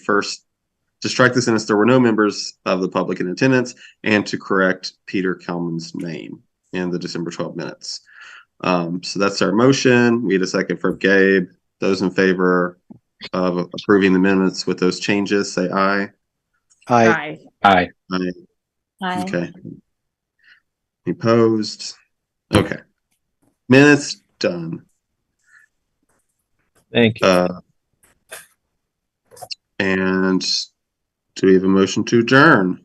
sentence there were no members of the public in attendance and to correct Peter Kelman's name in the December 12 minutes. So that's our motion. We had a second from Gabe. Those in favor of approving the minutes with those changes, say aye. Aye. Aye. Aye. Aye. Okay. Opposed? Okay. Minutes done. Thank you. And do we have a motion to adjourn?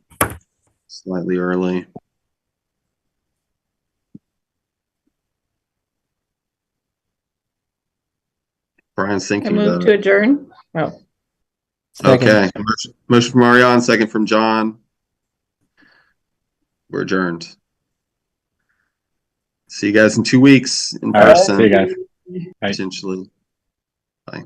Slightly early. Brian's I thinking move about to it. adjourn. Oh, Okay. Motion from Ariane, second from John. We're adjourned. See you guys in 2 weeks in All right. person. See you guys. Bye. Potentially. Bye.